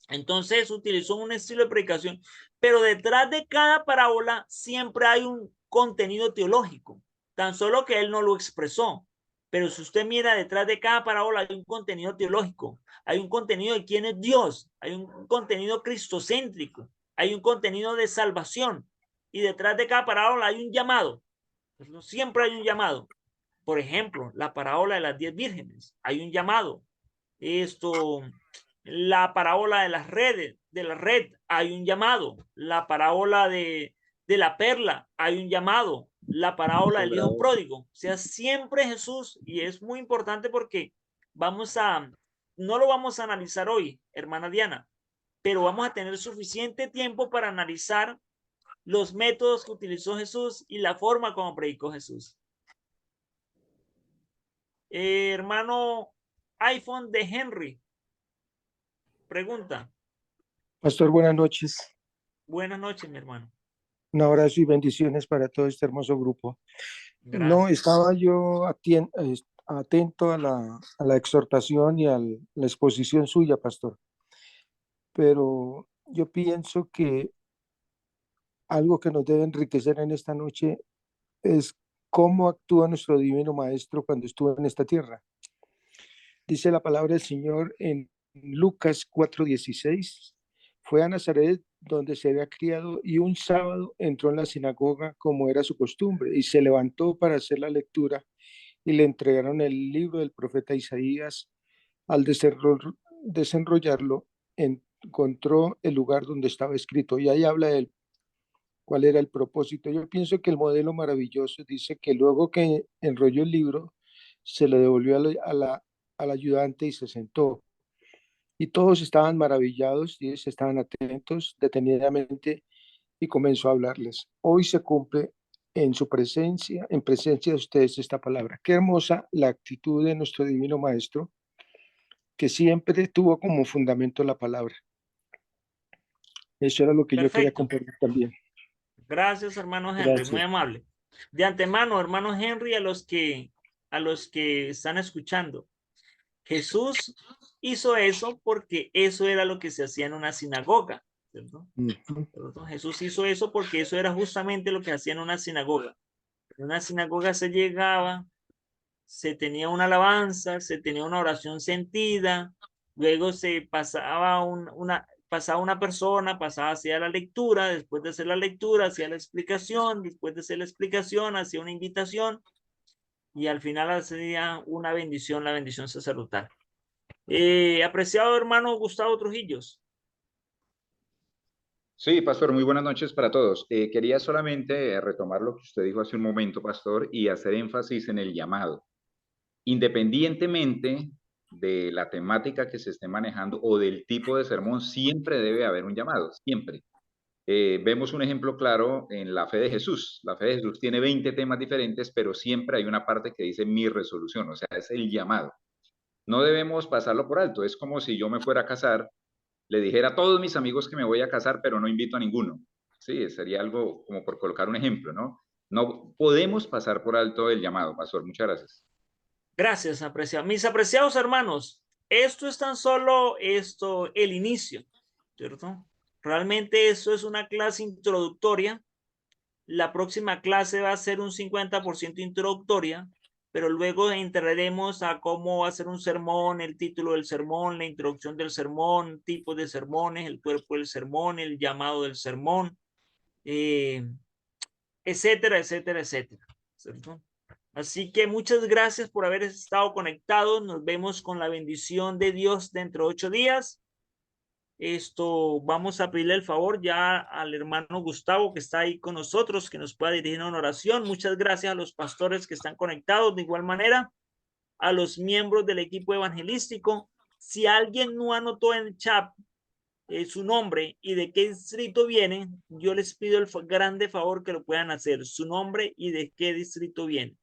Entonces utilizó un estilo de predicación, pero detrás de cada parábola siempre hay un contenido teológico, tan solo que él no lo expresó. Pero si usted mira detrás de cada parábola hay un contenido teológico, hay un contenido de quién es Dios, hay un contenido cristocéntrico, hay un contenido de salvación y detrás de cada parábola hay un llamado. Siempre hay un llamado. Por ejemplo, la parábola de las 10 vírgenes, hay un llamado. La parábola de las redes, de la red, hay un llamado. La parábola de la perla, hay un llamado. La parábola del hijo pródigo. O sea, siempre Jesús, y es muy importante porque no lo vamos a analizar hoy, hermana Diana, pero vamos a tener suficiente tiempo para analizar los métodos que utilizó Jesús y la forma como predicó Jesús. Hermano iPhone de Henry, pregunta.
Pastor, buenas noches.
Buenas noches, mi hermano.
Un abrazo y bendiciones para todo este hermoso grupo.
Gracias.
No, estaba yo atento a la exhortación y a la exposición suya, pastor. Pero yo pienso que algo que nos debe enriquecer en esta noche es cómo actúa nuestro divino maestro cuando estuvo en esta tierra. Dice la palabra del Señor en Lucas 4:16, fue a Nazaret donde se había criado y un sábado entró en la sinagoga como era su costumbre y se levantó para hacer la lectura y le entregaron el libro del profeta Isaías. Al desenrollarlo, encontró el lugar donde estaba escrito y ahí habla de cuál era el propósito. Yo pienso que el modelo maravilloso dice que luego que enrolló el libro, se lo devolvió al ayudante y se sentó. Y todos estaban maravillados y ellos estaban atentos detenidamente y comenzó a hablarles. Hoy se cumple en su presencia, en presencia de ustedes esta palabra. Qué hermosa la actitud de nuestro divino maestro, que siempre tuvo como fundamento la palabra. Eso era lo que yo quería compartir también.
Gracias, hermano Henry, gracias. Muy amable. De antemano, hermano Henry, a los que están escuchando, Jesús hizo eso porque eso era lo que se hacía en una sinagoga, ¿cierto? Jesús hizo eso porque eso era justamente lo que hacía en una sinagoga. En una sinagoga se llegaba, se tenía una alabanza, se tenía una oración sentida, luego se pasaba una persona, pasaba hacia la lectura, después de hacer la lectura, hacía la explicación, después de hacer la explicación, hacía una invitación, y al final hacía una bendición, la bendición sacerdotal. Apreciado hermano Gustavo Trujillos.
Sí, pastor, muy buenas noches para todos. Quería solamente retomar lo que usted dijo hace un momento, pastor, y hacer énfasis en el llamado. Independientemente de la temática que se esté manejando o del tipo de sermón, siempre debe haber un llamado, siempre. Vemos un ejemplo claro en la fe de Jesús. La fe de Jesús tiene 20 temas diferentes, pero siempre hay una parte que dice mi resolución, o sea, es el llamado. no debemos pasarlo por alto. Es como si yo me fuera a casar, le dijera a todos mis amigos que me voy a casar, pero no invito a ninguno. Sí, sería algo como por colocar un ejemplo, ¿no? No podemos pasar por alto el llamado, pastor. Muchas gracias.
Gracias, apreciados. Mis apreciados hermanos, esto es tan solo el inicio, ¿cierto? Realmente esto es una clase introductoria. La próxima clase va a ser un 50% introductoria, pero luego entraremos a cómo hacer un sermón, el título del sermón, la introducción del sermón, tipos de sermones, el cuerpo del sermón, el llamado del sermón, etcétera, etcétera, etcétera, ¿cierto? Así que muchas gracias por haber estado conectados. Nos vemos con la bendición de Dios dentro de 8 días. Vamos a pedirle el favor ya al hermano Gustavo que está ahí con nosotros, que nos pueda dirigir una oración. Muchas gracias a los pastores que están conectados. De igual manera, a los miembros del equipo evangelístico. Si alguien no anotó en el chat su nombre y de qué distrito viene, yo les pido el grande favor que lo puedan hacer. Su nombre y de qué distrito viene.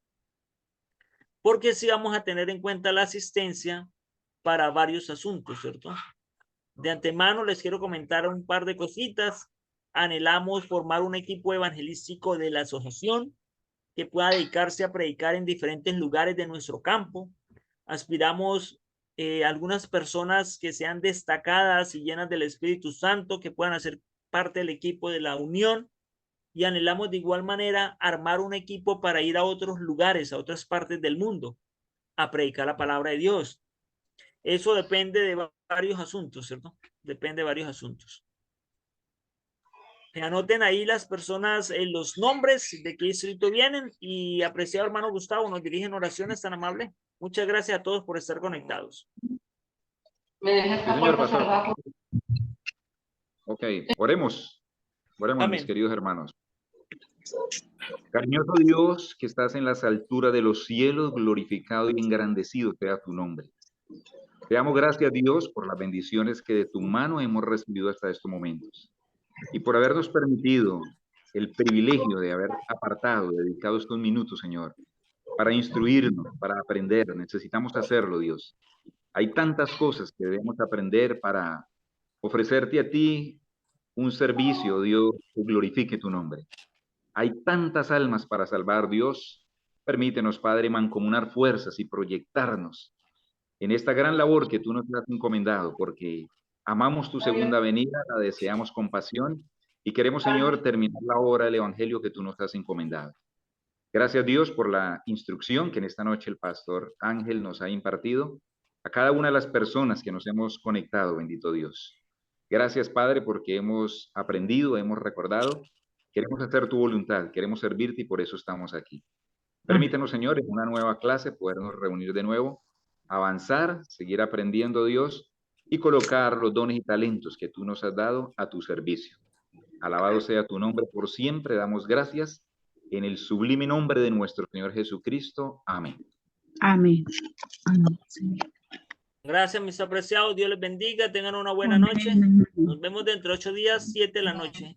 Porque sí vamos a tener en cuenta la asistencia para varios asuntos, ¿cierto? De antemano les quiero comentar un par de cositas. Anhelamos formar un equipo evangelístico de la asociación que pueda dedicarse a predicar en diferentes lugares de nuestro campo. Aspiramos algunas personas que sean destacadas y llenas del Espíritu Santo, que puedan hacer parte del equipo de la unión. Y anhelamos de igual manera armar un equipo para ir a otros lugares, a otras partes del mundo, a predicar la palabra de Dios. Eso depende de varios asuntos, ¿cierto? Depende de varios asuntos. Anoten ahí las personas, los nombres de qué distrito vienen, y apreciado hermano Gustavo, nos dirigen oraciones tan amable. Muchas gracias a todos por estar conectados.
Sí, señor pastor. Ok, oremos. Oremos,
Amén.
mis queridos hermanos. Cariñoso Dios, que estás en las alturas de los cielos, glorificado y engrandecido sea tu nombre. Te damos gracias, Dios, por las bendiciones que de tu mano hemos recibido hasta estos momentos y por habernos permitido el privilegio de haber apartado, dedicado estos minutos, Señor, para instruirnos, para aprender. Necesitamos hacerlo, Dios. Hay tantas cosas que debemos aprender para ofrecerte a ti un servicio, Dios, que glorifique tu nombre. Hay tantas almas para salvar, Dios. Permítenos, Padre, mancomunar fuerzas y proyectarnos en esta gran labor que tú nos has encomendado, porque amamos tu segunda venida, la deseamos con pasión y queremos, Señor, terminar la obra del Evangelio que tú nos has encomendado. Gracias, Dios, por la instrucción que en esta noche el pastor Ángel nos ha impartido a cada una de las personas que nos hemos conectado, bendito Dios. Gracias, Padre, porque hemos aprendido, hemos recordado. Queremos hacer tu voluntad, queremos servirte y por eso estamos aquí. Permítenos, Señor, en una nueva clase podernos reunir de nuevo, avanzar, seguir aprendiendo, Dios, y colocar los dones y talentos que tú nos has dado a tu servicio. Alabado sea tu nombre por siempre. Damos gracias en el sublime nombre de nuestro Señor Jesucristo. Amén.
Amén. Amén.
Gracias, mis apreciados. Dios les bendiga. Tengan una buena noche. Nos vemos dentro de 8 días, 7 de la noche.